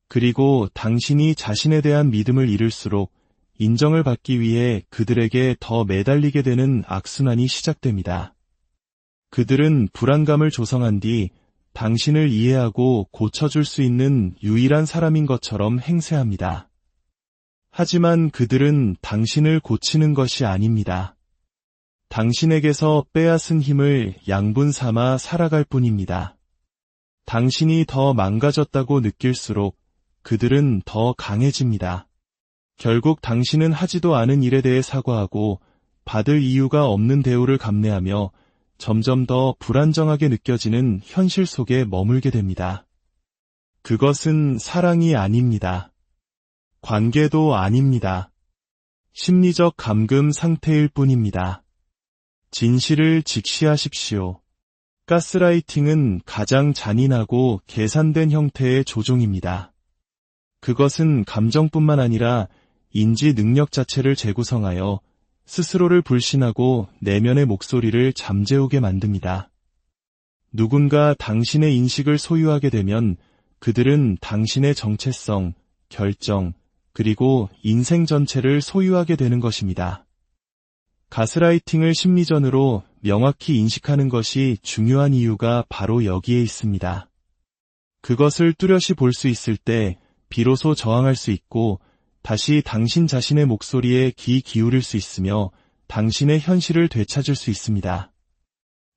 그리고 당신이 자신에 대한 믿음을 잃을수록 인정을 받기 위해 그들에게 더 매달리게 되는 악순환이 시작됩니다. 그들은 불안감을 조성한 뒤 당신을 이해하고 고쳐줄 수 있는 유일한 사람인 것처럼 행세합니다. 하지만 그들은 당신을 고치는 것이 아닙니다. 당신에게서 빼앗은 힘을 양분 삼아 살아갈 뿐입니다. 당신이 더 망가졌다고 느낄수록 그들은 더 강해집니다. 결국 당신은 하지도 않은 일에 대해 사과하고 받을 이유가 없는 대우를 감내하며 점점 더 불안정하게 느껴지는 현실 속에 머물게 됩니다. 그것은 사랑이 아닙니다. 관계도 아닙니다. 심리적 감금 상태일 뿐입니다. 진실을 직시하십시오. 가스라이팅은 가장 잔인하고 계산된 형태의 조종입니다. 그것은 감정뿐만 아니라 인지 능력 자체를 재구성하여 스스로를 불신하고 내면의 목소리를 잠재우게 만듭니다. 누군가 당신의 인식을 소유하게 되면 그들은 당신의 정체성, 결정, 그리고 인생 전체를 소유하게 되는 것입니다. 가스라이팅을 심리전으로 명확히 인식하는 것이 중요한 이유가 바로 여기에 있습니다. 그것을 뚜렷이 볼 수 있을 때 비로소 저항할 수 있고 다시 당신 자신의 목소리에 귀 기울일 수 있으며 당신의 현실을 되찾을 수 있습니다.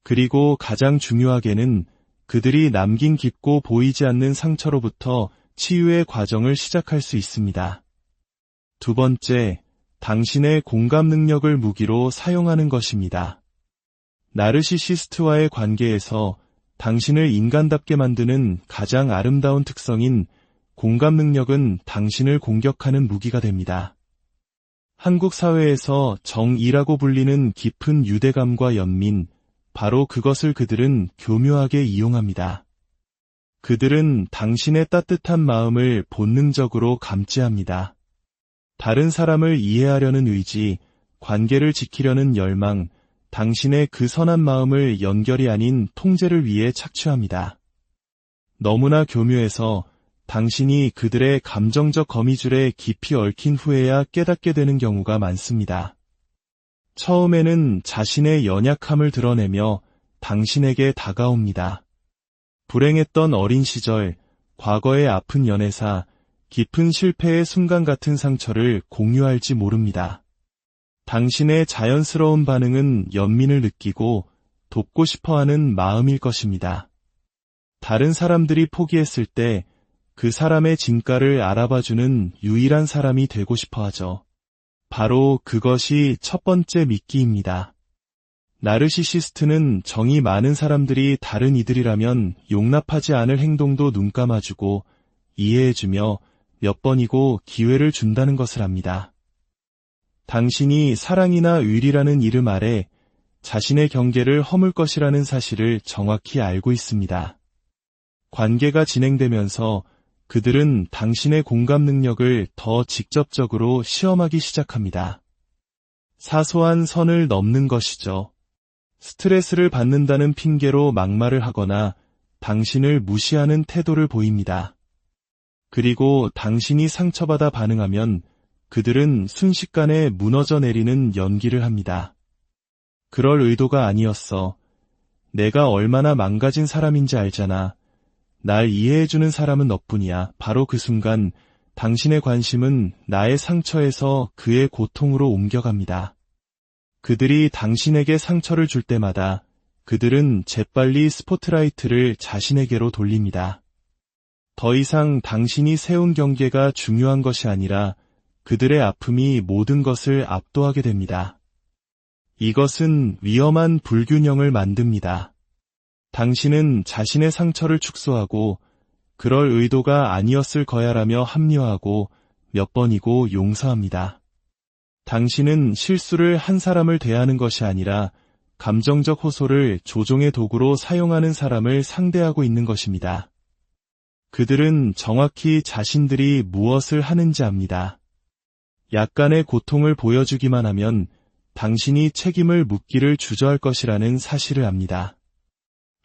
그리고 가장 중요하게는 그들이 남긴 깊고 보이지 않는 상처로부터 치유의 과정을 시작할 수 있습니다. 두 번째, 당신의 공감 능력을 무기로 사용하는 것입니다. 나르시시스트와의 관계에서 당신을 인간답게 만드는 가장 아름다운 특성인 공감 능력은 당신을 공격하는 무기가 됩니다. 한국 사회에서 정의라고 불리는 깊은 유대감과 연민, 바로 그것을 그들은 교묘하게 이용합니다. 그들은 당신의 따뜻한 마음을 본능적으로 감지합니다. 다른 사람을 이해하려는 의지, 관계를 지키려는 열망, 당신의 그 선한 마음을 연결이 아닌 통제를 위해 착취합니다. 너무나 교묘해서 당신이 그들의 감정적 거미줄에 깊이 얽힌 후에야 깨닫게 되는 경우가 많습니다. 처음에는 자신의 연약함을 드러내며 당신에게 다가옵니다. 불행했던 어린 시절, 과거의 아픈 연애사, 깊은 실패의 순간 같은 상처를 공유할지 모릅니다. 당신의 자연스러운 반응은 연민을 느끼고 돕고 싶어하는 마음일 것입니다. 다른 사람들이 포기했을 때 그 사람의 진가를 알아봐주는 유일한 사람이 되고 싶어 하죠. 바로 그것이 첫 번째 미끼입니다. 나르시시스트는 정이 많은 사람들이 다른 이들이라면 용납하지 않을 행동도 눈감아주고 이해해주며 몇 번이고 기회를 준다는 것을 압니다. 당신이 사랑이나 의리라는 이름 아래 자신의 경계를 허물 것이라는 사실을 정확히 알고 있습니다. 관계가 진행되면서 그들은 당신의 공감 능력을 더 직접적으로 시험하기 시작합니다. 사소한 선을 넘는 것이죠. 스트레스를 받는다는 핑계로 막말을 하거나 당신을 무시하는 태도를 보입니다. 그리고 당신이 상처받아 반응하면 그들은 순식간에 무너져 내리는 연기를 합니다. 그럴 의도가 아니었어. 내가 얼마나 망가진 사람인지 알잖아. 날 이해해주는 사람은 너뿐이야. 바로 그 순간 당신의 관심은 나의 상처에서 그의 고통으로 옮겨갑니다. 그들이 당신에게 상처를 줄 때마다 그들은 재빨리 스포트라이트를 자신에게로 돌립니다. 더 이상 당신이 세운 경계가 중요한 것이 아니라 그들의 아픔이 모든 것을 압도하게 됩니다. 이것은 위험한 불균형을 만듭니다. 당신은 자신의 상처를 축소하고 그럴 의도가 아니었을 거야라며 합리화하고 몇 번이고 용서합니다. 당신은 실수를 한 사람을 대하는 것이 아니라 감정적 호소를 조종의 도구로 사용하는 사람을 상대하고 있는 것입니다. 그들은 정확히 자신들이 무엇을 하는지 압니다. 약간의 고통을 보여주기만 하면 당신이 책임을 묻기를 주저할 것이라는 사실을 압니다.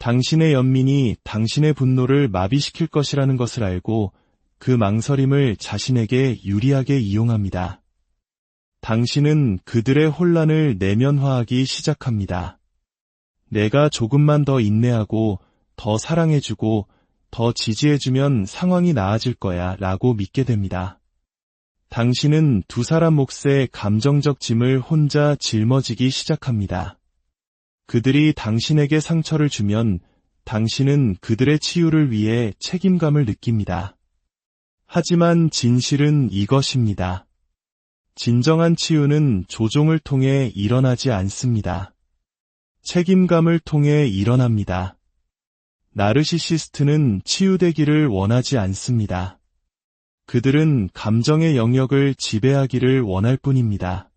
당신의 연민이 당신의 분노를 마비시킬 것이라는 것을 알고 그 망설임을 자신에게 유리하게 이용합니다. 당신은 그들의 혼란을 내면화하기 시작합니다. 내가 조금만 더 인내하고 더 사랑해주고 더 지지해주면 상황이 나아질 거야 라고 믿게 됩니다. 당신은 두 사람 몫의 감정적 짐을 혼자 짊어지기 시작합니다. 그들이 당신에게 상처를 주면 당신은 그들의 치유를 위해 책임감을 느낍니다. 하지만 진실은 이것입니다. 진정한 치유는 조종을 통해 일어나지 않습니다. 책임감을 통해 일어납니다. 나르시시스트는 치유되기를 원하지 않습니다. 그들은 감정의 영역을 지배하기를 원할 뿐입니다.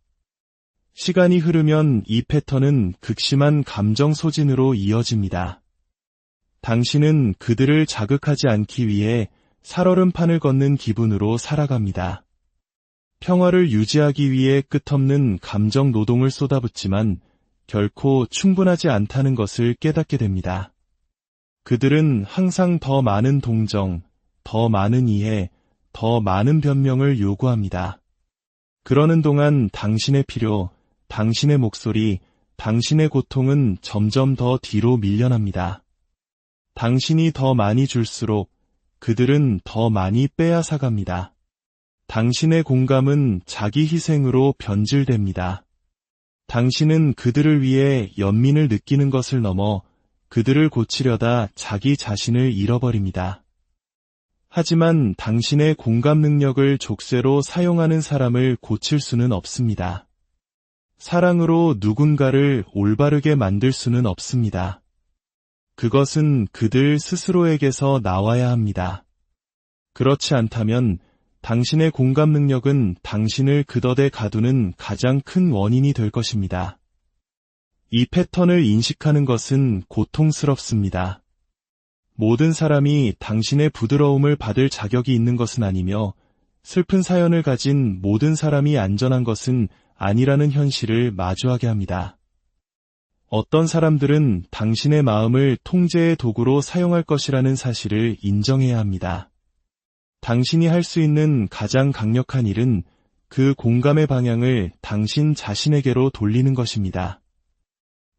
시간이 흐르면 이 패턴은 극심한 감정 소진으로 이어집니다. 당신은 그들을 자극하지 않기 위해 살얼음판을 걷는 기분으로 살아갑니다. 평화를 유지하기 위해 끝없는 감정 노동을 쏟아붓지만 결코 충분하지 않다는 것을 깨닫게 됩니다. 그들은 항상 더 많은 동정, 더 많은 이해, 더 많은 변명을 요구합니다. 그러는 동안 당신의 필요, 당신의 목소리, 당신의 고통은 점점 더 뒤로 밀려납니다. 당신이 더 많이 줄수록 그들은 더 많이 빼앗아갑니다. 당신의 공감은 자기 희생으로 변질됩니다. 당신은 그들을 위해 연민을 느끼는 것을 넘어 그들을 고치려다 자기 자신을 잃어버립니다. 하지만 당신의 공감 능력을 족쇄로 사용하는 사람을 고칠 수는 없습니다. 사랑으로 누군가를 올바르게 만들 수는 없습니다. 그것은 그들 스스로에게서 나와야 합니다. 그렇지 않다면 당신의 공감 능력은 당신을 그덫에 가두는 가장 큰 원인이 될 것입니다. 이 패턴을 인식하는 것은 고통스럽습니다. 모든 사람이 당신의 부드러움을 받을 자격이 있는 것은 아니며 슬픈 사연을 가진 모든 사람이 안전한 것은 아니라는 현실을 마주하게 합니다. 어떤 사람들은 당신의 마음을 통제의 도구로 사용할 것이라는 사실을 인정해야 합니다. 당신이 할 수 있는 가장 강력한 일은 그 공감의 방향을 당신 자신에게로 돌리는 것입니다.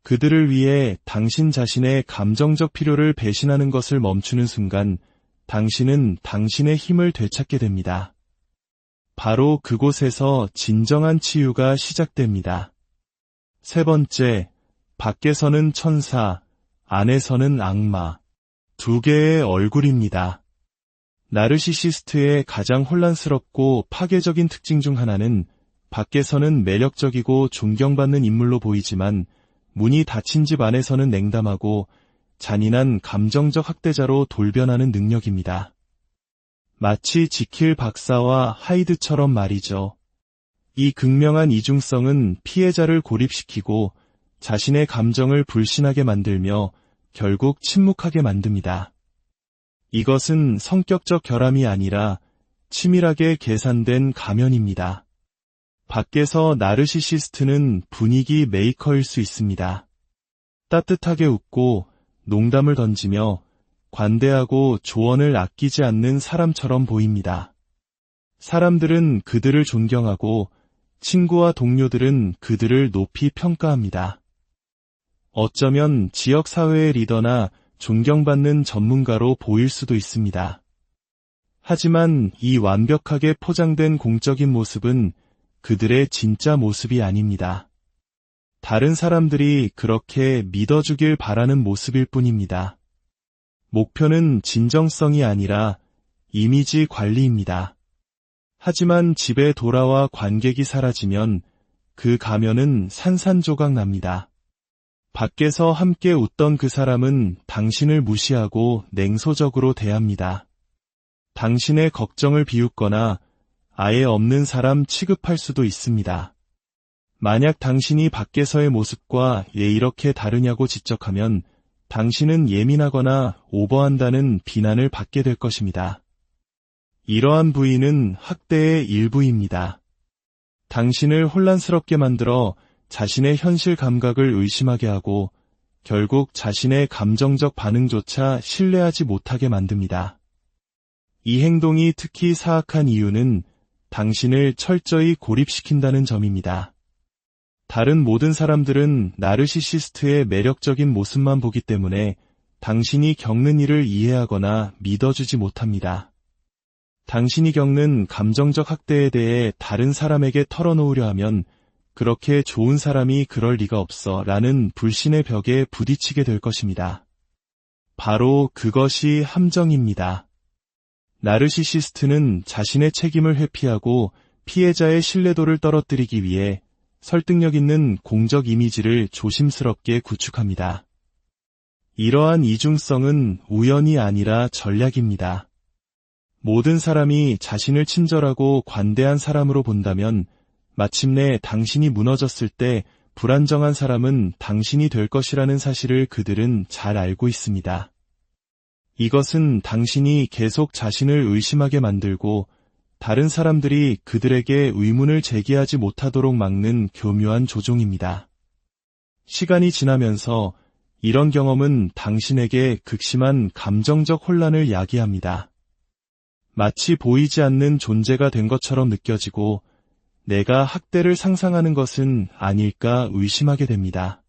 그들을 위해 당신 자신의 감정적 필요를 배신하는 것을 멈추는 순간 당신은 당신의 힘을 되찾게 됩니다. 바로 그곳에서 진정한 치유가 시작됩니다. 세 번째, 밖에서는 천사, 안에서는 악마. 두 개의 얼굴입니다. 나르시시스트의 가장 혼란스럽고 파괴적인 특징 중 하나는 밖에서는 매력적이고 존경받는 인물로 보이지만 문이 닫힌 집 안에서는 냉담하고 잔인한 감정적 학대자로 돌변하는 능력입니다. 마치 지킬 박사와 하이드처럼 말이죠. 이 극명한 이중성은 피해자를 고립시키고 자신의 감정을 불신하게 만들며 결국 침묵하게 만듭니다. 이것은 성격적 결함이 아니라 치밀하게 계산된 가면입니다. 밖에서 나르시시스트는 분위기 메이커일 수 있습니다. 따뜻하게 웃고 농담을 던지며 관대하고 조언을 아끼지 않는 사람처럼 보입니다. 사람들은 그들을 존경하고 친구와 동료들은 그들을 높이 평가합니다. 어쩌면 지역사회의 리더나 존경받는 전문가로 보일 수도 있습니다. 하지만 이 완벽하게 포장된 공적인 모습은 그들의 진짜 모습이 아닙니다. 다른 사람들이 그렇게 믿어주길 바라는 모습일 뿐입니다. 목표는 진정성이 아니라 이미지 관리입니다. 하지만 집에 돌아와 관객이 사라지면 그 가면은 산산조각 납니다. 밖에서 함께 웃던 그 사람은 당신을 무시하고 냉소적으로 대합니다. 당신의 걱정을 비웃거나 아예 없는 사람 취급할 수도 있습니다. 만약 당신이 밖에서의 모습과 왜 이렇게 다르냐고 지적하면 당신은 예민하거나 오버한다는 비난을 받게 될 것입니다. 이러한 부인은 학대의 일부입니다. 당신을 혼란스럽게 만들어 자신의 현실 감각을 의심하게 하고 결국 자신의 감정적 반응조차 신뢰하지 못하게 만듭니다. 이 행동이 특히 사악한 이유는 당신을 철저히 고립시킨다는 점입니다. 다른 모든 사람들은 나르시시스트의 매력적인 모습만 보기 때문에 당신이 겪는 일을 이해하거나 믿어주지 못합니다. 당신이 겪는 감정적 학대에 대해 다른 사람에게 털어놓으려 하면 그렇게 좋은 사람이 그럴 리가 없어 라는 불신의 벽에 부딪히게 될 것입니다. 바로 그것이 함정입니다. 나르시시스트는 자신의 책임을 회피하고 피해자의 신뢰도를 떨어뜨리기 위해 설득력 있는 공적 이미지를 조심스럽게 구축합니다. 이러한 이중성은 우연이 아니라 전략입니다. 모든 사람이 자신을 친절하고 관대한 사람으로 본다면 마침내 당신이 무너졌을 때 불안정한 사람은 당신이 될 것이라는 사실을 그들은 잘 알고 있습니다. 이것은 당신이 계속 자신을 의심하게 만들고 다른 사람들이 그들에게 의문을 제기하지 못하도록 막는 교묘한 조종입니다. 시간이 지나면서 이런 경험은 당신에게 극심한 감정적 혼란을 야기합니다. 마치 보이지 않는 존재가 된 것처럼 느껴지고 내가 학대를 상상하는 것은 아닐까 의심하게 됩니다.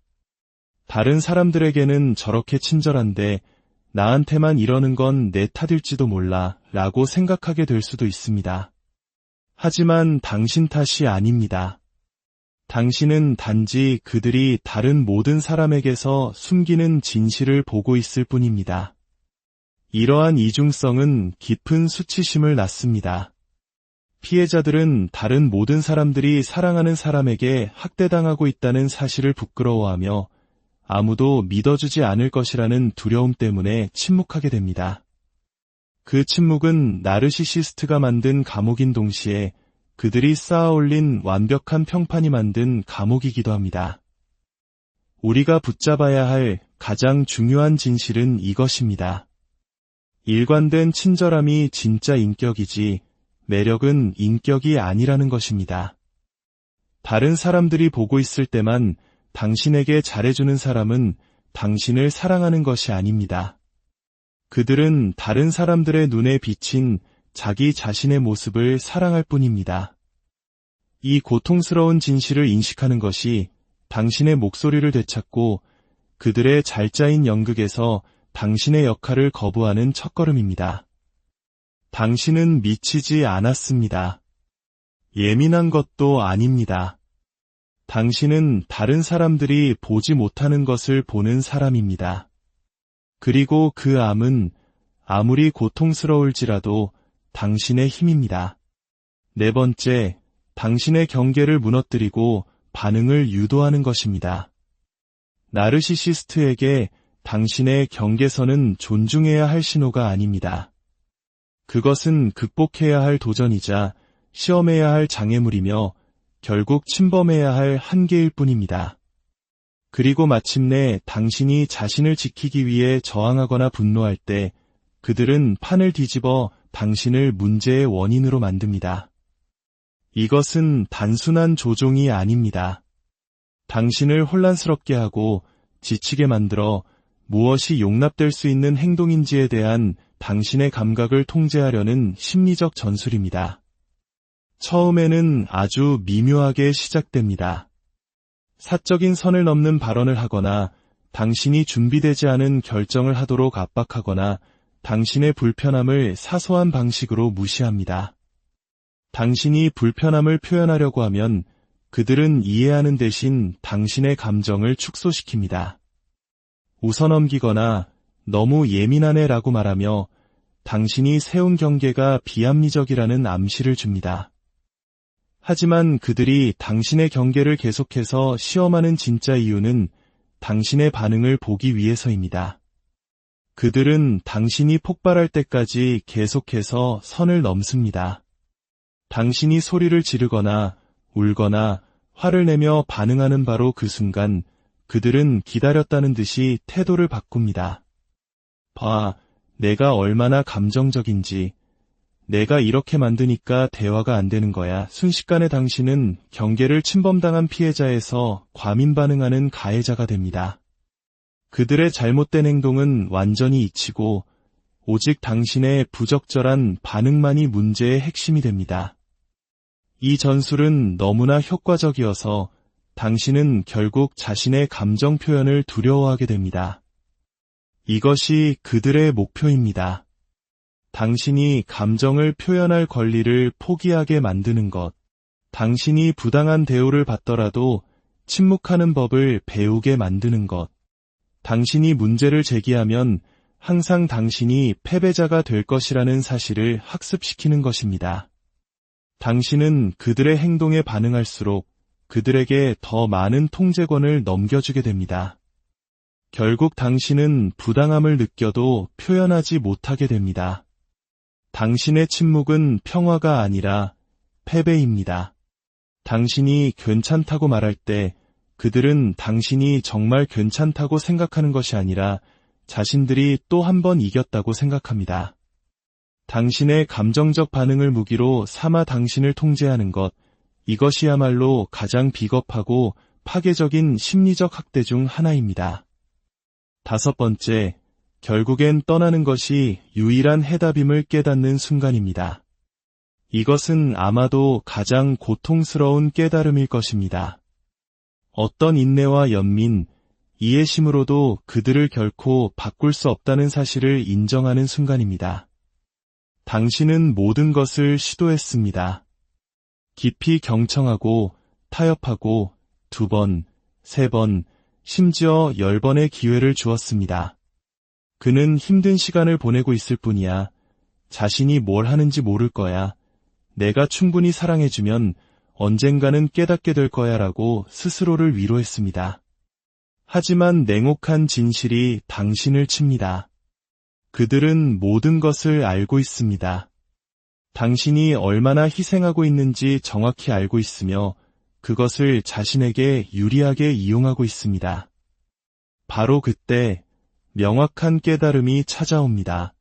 다른 사람들에게는 저렇게 친절한데 나한테만 이러는 건 내 탓일지도 몰라 라고 생각하게 될 수도 있습니다. 하지만 당신 탓이 아닙니다. 당신은 단지 그들이 다른 모든 사람에게서 숨기는 진실을 보고 있을 뿐입니다. 이러한 이중성은 깊은 수치심을 낳습니다. 피해자들은 다른 모든 사람들이 사랑하는 사람에게 학대당하고 있다는 사실을 부끄러워하며 아무도 믿어주지 않을 것이라는 두려움 때문에 침묵하게 됩니다. 그 침묵은 나르시시스트가 만든 감옥인 동시에 그들이 쌓아올린 완벽한 평판이 만든 감옥이기도 합니다. 우리가 붙잡아야 할 가장 중요한 진실은 이것입니다. 일관된 친절함이 진짜 인격이지 매력은 인격이 아니라는 것입니다. 다른 사람들이 보고 있을 때만 당신에게 잘해주는 사람은 당신을 사랑하는 것이 아닙니다. 그들은 다른 사람들의 눈에 비친 자기 자신의 모습을 사랑할 뿐입니다. 이 고통스러운 진실을 인식하는 것이 당신의 목소리를 되찾고 그들의 잘 짜인 연극에서 당신의 역할을 거부하는 첫걸음입니다. 당신은 미치지 않았습니다. 예민한 것도 아닙니다. 당신은 다른 사람들이 보지 못하는 것을 보는 사람입니다. 그리고 그 암은 아무리 고통스러울지라도 당신의 힘입니다. 네 번째, 당신의 경계를 무너뜨리고 반응을 유도하는 것입니다. 나르시시스트에게 당신의 경계선은 존중해야 할 신호가 아닙니다. 그것은 극복해야 할 도전이자 시험해야 할 장애물이며 결국 침범해야 할 한계일 뿐입니다. 그리고 마침내 당신이 자신을 지키기 위해 저항하거나 분노할 때 그들은 판을 뒤집어 당신을 문제의 원인으로 만듭니다. 이것은 단순한 조종이 아닙니다. 당신을 혼란스럽게 하고 지치게 만들어 무엇이 용납될 수 있는 행동인지에 대한 당신의 감각을 통제하려는 심리적 전술입니다. 처음에는 아주 미묘하게 시작됩니다. 사적인 선을 넘는 발언을 하거나 당신이 준비되지 않은 결정을 하도록 압박하거나 당신의 불편함을 사소한 방식으로 무시합니다. 당신이 불편함을 표현하려고 하면 그들은 이해하는 대신 당신의 감정을 축소시킵니다. 웃어넘기거나 너무 예민하네라고 말하며 당신이 세운 경계가 비합리적이라는 암시를 줍니다. 하지만 그들이 당신의 경계를 계속해서 시험하는 진짜 이유는 당신의 반응을 보기 위해서입니다. 그들은 당신이 폭발할 때까지 계속해서 선을 넘습니다. 당신이 소리를 지르거나 울거나 화를 내며 반응하는 바로 그 순간 그들은 기다렸다는 듯이 태도를 바꿉니다. 봐, 내가 얼마나 감정적인지. 내가 이렇게 만드니까 대화가 안 되는 거야. 순식간에 당신은 경계를 침범당한 피해자에서 과민 반응하는 가해자가 됩니다. 그들의 잘못된 행동은 완전히 잊히고 오직 당신의 부적절한 반응만이 문제의 핵심이 됩니다. 이 전술은 너무나 효과적이어서 당신은 결국 자신의 감정 표현을 두려워하게 됩니다. 이것이 그들의 목표입니다. 당신이 감정을 표현할 권리를 포기하게 만드는 것. 당신이 부당한 대우를 받더라도 침묵하는 법을 배우게 만드는 것. 당신이 문제를 제기하면 항상 당신이 패배자가 될 것이라는 사실을 학습시키는 것입니다. 당신은 그들의 행동에 반응할수록 그들에게 더 많은 통제권을 넘겨주게 됩니다. 결국 당신은 부당함을 느껴도 표현하지 못하게 됩니다. 당신의 침묵은 평화가 아니라 패배입니다. 당신이 괜찮다고 말할 때 그들은 당신이 정말 괜찮다고 생각하는 것이 아니라 자신들이 또 한 번 이겼다고 생각합니다. 당신의 감정적 반응을 무기로 삼아 당신을 통제하는 것, 이것이야말로 가장 비겁하고 파괴적인 심리적 학대 중 하나입니다. 다섯 번째, 결국엔 떠나는 것이 유일한 해답임을 깨닫는 순간입니다. 이것은 아마도 가장 고통스러운 깨달음일 것입니다. 어떤 인내와 연민, 이해심으로도 그들을 결코 바꿀 수 없다는 사실을 인정하는 순간입니다. 당신은 모든 것을 시도했습니다. 깊이 경청하고 타협하고 2번, 3번, 심지어 10번의 기회를 주었습니다. 그는 힘든 시간을 보내고 있을 뿐이야. 자신이 뭘 하는지 모를 거야. 내가 충분히 사랑해주면 언젠가는 깨닫게 될 거야 라고 스스로를 위로했습니다. 하지만 냉혹한 진실이 당신을 칩니다. 그들은 모든 것을 알고 있습니다. 당신이 얼마나 희생하고 있는지 정확히 알고 있으며 그것을 자신에게 유리하게 이용하고 있습니다. 바로 그때 명확한 깨달음이 찾아옵니다.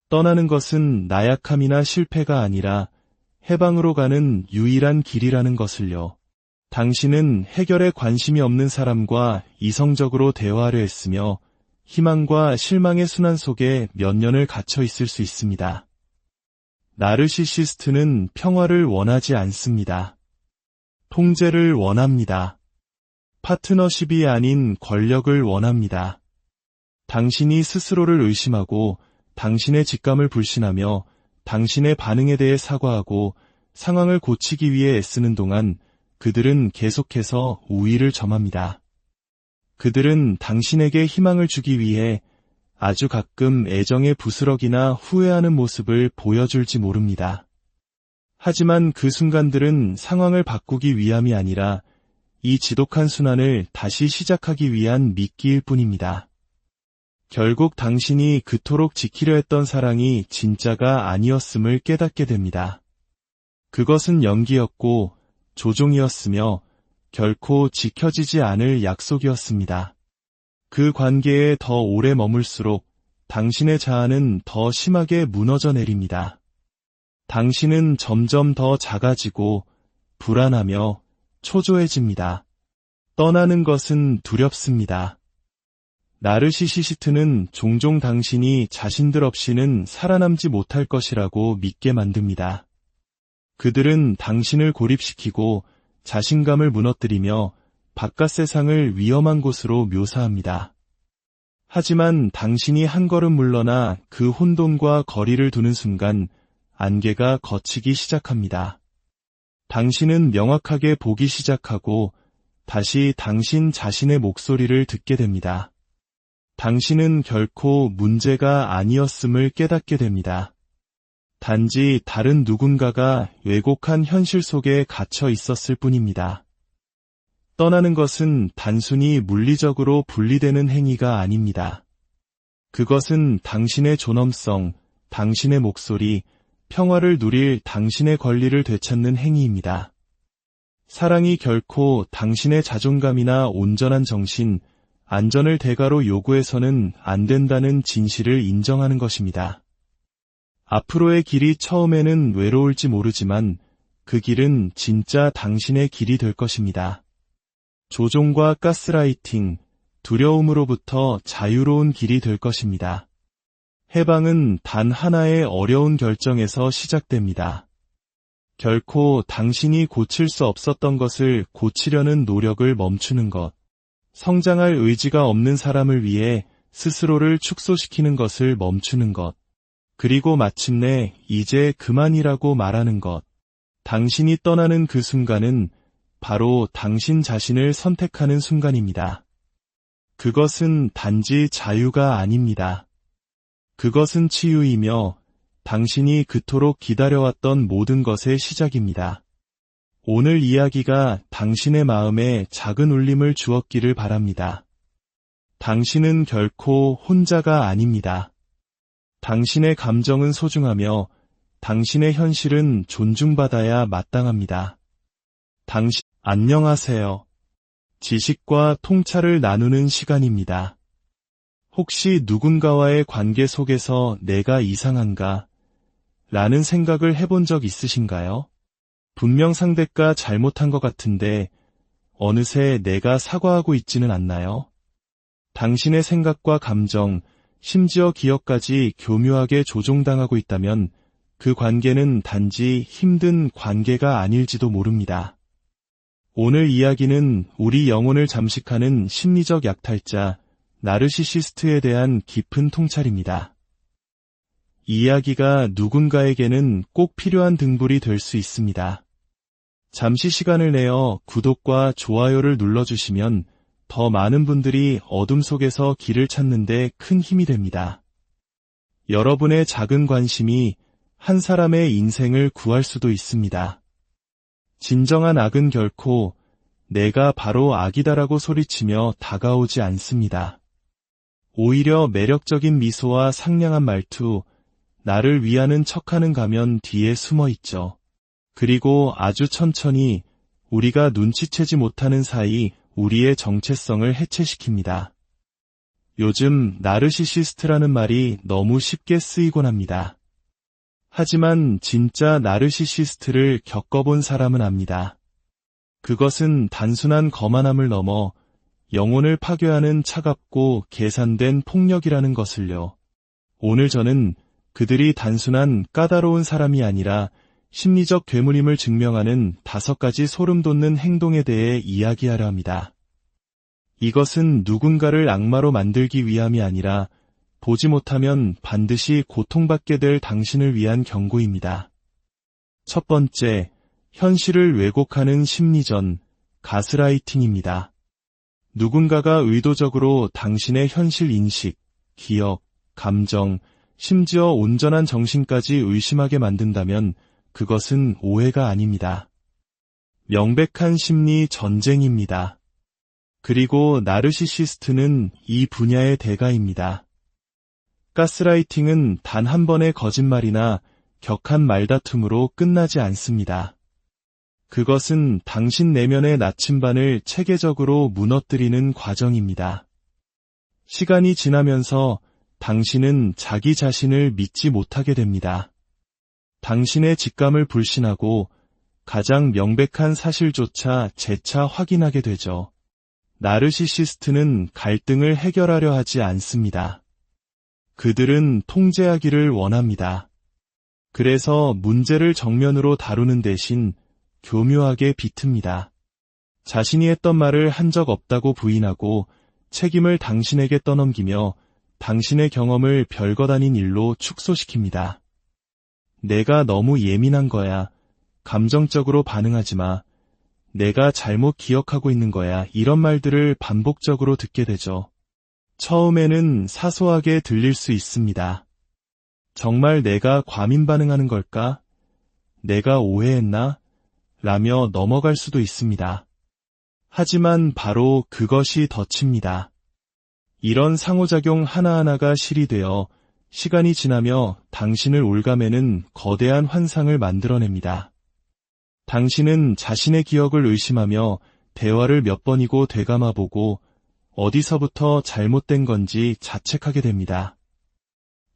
떠나는 것은 나약함이나 실패가 아니라 해방으로 가는 유일한 길이라는 것을요. 당신은 해결에 관심이 없는 사람과 이성적으로 대화하려 했으며 희망과 실망의 순환 속에 몇 년을 갇혀 있을 수 있습니다. 나르시시스트는 평화를 원하지 않습니다. 통제를 원합니다. 파트너십이 아닌 권력을 원합니다. 당신이 스스로를 의심하고 당신의 직감을 불신하며 당신의 반응에 대해 사과하고 상황을 고치기 위해 애쓰는 동안 그들은 계속해서 우위를 점합니다. 그들은 당신에게 희망을 주기 위해 아주 가끔 애정의 부스럭이나 후회하는 모습을 보여줄지 모릅니다. 하지만 그 순간들은 상황을 바꾸기 위함이 아니라 이 지독한 순환을 다시 시작하기 위한 미끼일 뿐입니다. 결국 당신이 그토록 지키려 했던 사랑이 진짜가 아니었음을 깨닫게 됩니다. 그것은 연기였고 조종이었으며 결코 지켜지지 않을 약속이었습니다. 그 관계에 더 오래 머물수록 당신의 자아는 더 심하게 무너져 내립니다. 당신은 점점 더 작아지고 불안하며 초조해집니다. 떠나는 것은 두렵습니다. 나르시시스트는 종종 당신이 자신들 없이는 살아남지 못할 것이라고 믿게 만듭니다. 그들은 당신을 고립시키고 자신감을 무너뜨리며 바깥 세상을 위험한 곳으로 묘사합니다. 하지만 당신이 한 걸음 물러나 그 혼돈과 거리를 두는 순간 안개가 걷히기 시작합니다. 당신은 명확하게 보기 시작하고 다시 당신 자신의 목소리를 듣게 됩니다. 당신은 결코 문제가 아니었음을 깨닫게 됩니다. 단지 다른 누군가가 왜곡한 현실 속에 갇혀 있었을 뿐입니다. 떠나는 것은 단순히 물리적으로 분리되는 행위가 아닙니다. 그것은 당신의 존엄성, 당신의 목소리, 평화를 누릴 당신의 권리를 되찾는 행위입니다. 사랑이 결코 당신의 자존감이나 온전한 정신, 안전을 대가로 요구해서는 안 된다는 진실을 인정하는 것입니다. 앞으로의 길이 처음에는 외로울지 모르지만 그 길은 진짜 당신의 길이 될 것입니다. 조종과 가스라이팅, 두려움으로부터 자유로운 길이 될 것입니다. 해방은 단 하나의 어려운 결정에서 시작됩니다. 결코 당신이 고칠 수 없었던 것을 고치려는 노력을 멈추는 것, 성장할 의지가 없는 사람을 위해 스스로를 축소시키는 것을 멈추는 것, 그리고 마침내 이제 그만이라고 말하는 것. 당신이 떠나는 그 순간은 바로 당신 자신을 선택하는 순간입니다. 그것은 단지 자유가 아닙니다. 그것은 치유이며 당신이 그토록 기다려왔던 모든 것의 시작입니다. 오늘 이야기가 당신의 마음에 작은 울림을 주었기를 바랍니다. 당신은 결코 혼자가 아닙니다. 당신의 감정은 소중하며 당신의 현실은 존중받아야 마땅합니다. 안녕하세요. 지식과 통찰을 나누는 시간입니다. 혹시 누군가와의 관계 속에서 내가 이상한가? 라는 생각을 해본 적 있으신가요? 분명 상대가 잘못한 것 같은데 어느새 내가 사과하고 있지는 않나요? 당신의 생각과 감정, 심지어 기억까지 교묘하게 조종당하고 있다면 그 관계는 단지 힘든 관계가 아닐지도 모릅니다. 오늘 이야기는 우리 영혼을 잠식하는 심리적 약탈자, 나르시시스트에 대한 깊은 통찰입니다. 이야기가 누군가에게는 꼭 필요한 등불이 될 수 있습니다. 잠시 시간을 내어 구독과 좋아요를 눌러주시면 더 많은 분들이 어둠 속에서 길을 찾는 데 큰 힘이 됩니다. 여러분의 작은 관심이 한 사람의 인생을 구할 수도 있습니다. 진정한 악은 결코 내가 바로 악이다라고 소리치며 다가오지 않습니다. 오히려 매력적인 미소와 상냥한 말투, 나를 위하는 척하는 가면 뒤에 숨어 있죠. 그리고 아주 천천히 우리가 눈치채지 못하는 사이 우리의 정체성을 해체시킵니다. 요즘 나르시시스트라는 말이 너무 쉽게 쓰이곤 합니다. 하지만 진짜 나르시시스트를 겪어본 사람은 압니다. 그것은 단순한 거만함을 넘어 영혼을 파괴하는 차갑고 계산된 폭력이라는 것을요. 오늘 저는 그들이 단순한 까다로운 사람이 아니라 심리적 괴물임을 증명하는 5가지 소름 돋는 행동에 대해 이야기하려 합니다. 이것은 누군가를 악마로 만들기 위함이 아니라 보지 못하면 반드시 고통받게 될 당신을 위한 경고입니다. 첫 번째, 현실을 왜곡하는 심리전, 가스라이팅입니다. 누군가가 의도적으로 당신의 현실 인식, 기억, 감정, 심지어 온전한 정신까지 의심하게 만든다면 그것은 오해가 아닙니다. 명백한 심리 전쟁입니다. 그리고 나르시시스트는 이 분야의 대가입니다. 가스라이팅은 단 한 번의 거짓말이나 격한 말다툼으로 끝나지 않습니다. 그것은 당신 내면의 나침반을 체계적으로 무너뜨리는 과정입니다. 시간이 지나면서 당신은 자기 자신을 믿지 못하게 됩니다. 당신의 직감을 불신하고 가장 명백한 사실조차 재차 확인하게 되죠. 나르시시스트는 갈등을 해결하려 하지 않습니다. 그들은 통제하기를 원합니다. 그래서 문제를 정면으로 다루는 대신 교묘하게 비틉니다. 자신이 했던 말을 한 적 없다고 부인하고 책임을 당신에게 떠넘기며 당신의 경험을 별것 아닌 일로 축소시킵니다. 내가 너무 예민한 거야. 감정적으로 반응하지 마. 내가 잘못 기억하고 있는 거야. 이런 말들을 반복적으로 듣게 되죠. 처음에는 사소하게 들릴 수 있습니다. 정말 내가 과민 반응하는 걸까? 내가 오해했나? 라며 넘어갈 수도 있습니다. 하지만 바로 그것이 덫입니다. 이런 상호작용 하나하나가 실이 되어 시간이 지나며 당신을 올가매는 거대한 환상을 만들어냅니다. 당신은 자신의 기억을 의심하며 대화를 몇 번이고 되감아보고 어디서부터 잘못된 건지 자책하게 됩니다.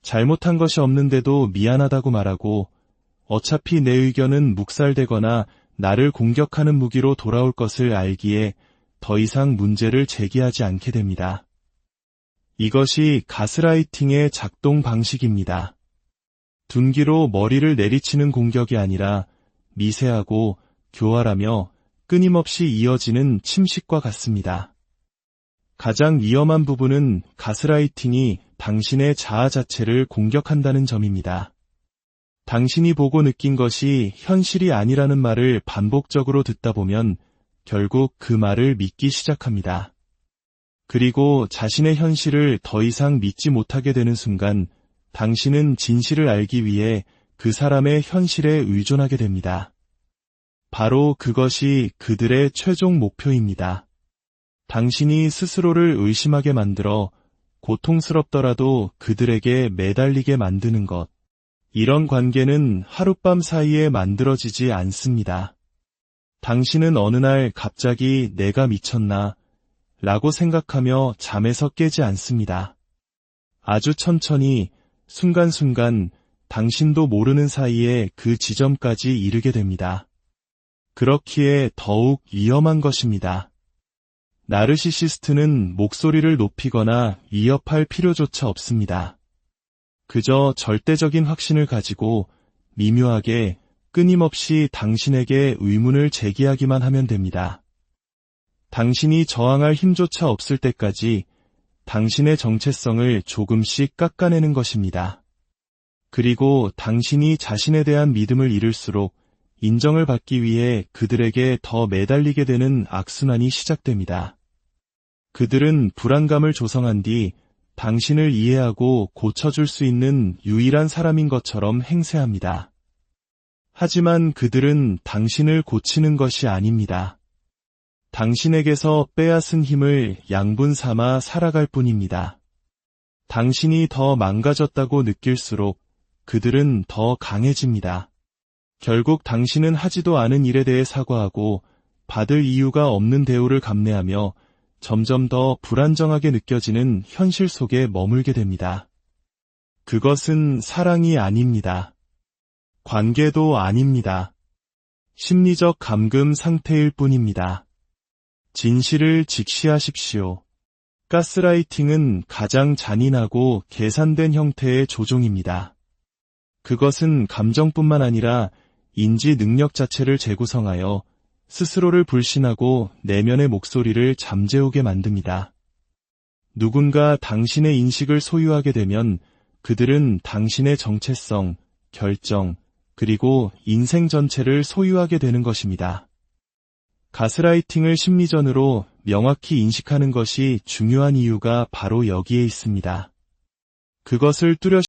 잘못한 것이 없는데도 미안하다고 말하고 어차피 내 의견은 묵살되거나 나를 공격하는 무기로 돌아올 것을 알기에 더 이상 문제를 제기하지 않게 됩니다. 이것이 가스라이팅의 작동 방식입니다. 둔기로 머리를 내리치는 공격이 아니라 미세하고 교활하며 끊임없이 이어지는 침식과 같습니다. 가장 위험한 부분은 가스라이팅이 당신의 자아 자체를 공격한다는 점입니다. 당신이 보고 느낀 것이 현실이 아니라는 말을 반복적으로 듣다 보면 결국 그 말을 믿기 시작합니다. 그리고 자신의 현실을 더 이상 믿지 못하게 되는 순간 당신은 진실을 알기 위해 그 사람의 현실에 의존하게 됩니다. 바로 그것이 그들의 최종 목표입니다. 당신이 스스로를 의심하게 만들어 고통스럽더라도 그들에게 매달리게 만드는 것. 이런 관계는 하룻밤 사이에 만들어지지 않습니다. 당신은 어느 날 갑자기 내가 미쳤나? 라고 생각하며 잠에서 깨지 않습니다. 아주 천천히 순간순간 당신도 모르는 사이에 그 지점까지 이르게 됩니다. 그렇기에 더욱 위험한 것입니다. 나르시시스트는 목소리를 높이거나 위협할 필요조차 없습니다. 그저 절대적인 확신을 가지고 미묘하게 끊임없이 당신에게 의문을 제기하기만 하면 됩니다. 당신이 저항할 힘조차 없을 때까지 당신의 정체성을 조금씩 깎아내는 것입니다. 그리고 당신이 자신에 대한 믿음을 잃을수록 인정을 받기 위해 그들에게 더 매달리게 되는 악순환이 시작됩니다. 그들은 불안감을 조성한 뒤 당신을 이해하고 고쳐줄 수 있는 유일한 사람인 것처럼 행세합니다. 하지만 그들은 당신을 고치는 것이 아닙니다. 당신에게서 빼앗은 힘을 양분 삼아 살아갈 뿐입니다. 당신이 더 망가졌다고 느낄수록 그들은 더 강해집니다. 결국 당신은 하지도 않은 일에 대해 사과하고 받을 이유가 없는 대우를 감내하며 점점 더 불안정하게 느껴지는 현실 속에 머물게 됩니다. 그것은 사랑이 아닙니다. 관계도 아닙니다. 심리적 감금 상태일 뿐입니다. 진실을 직시하십시오. 가스라이팅은 가장 잔인하고 계산된 형태의 조종입니다. 그것은 감정뿐만 아니라 인지 능력 자체를 재구성하여 스스로를 불신하고 내면의 목소리를 잠재우게 만듭니다. 누군가 당신의 인식을 소유하게 되면 그들은 당신의 정체성, 결정, 그리고 인생 전체를 소유하게 되는 것입니다. 가스라이팅을 심리전으로 명확히 인식하는 것이 중요한 이유가 바로 여기에 있습니다. 그것을 뚜렷이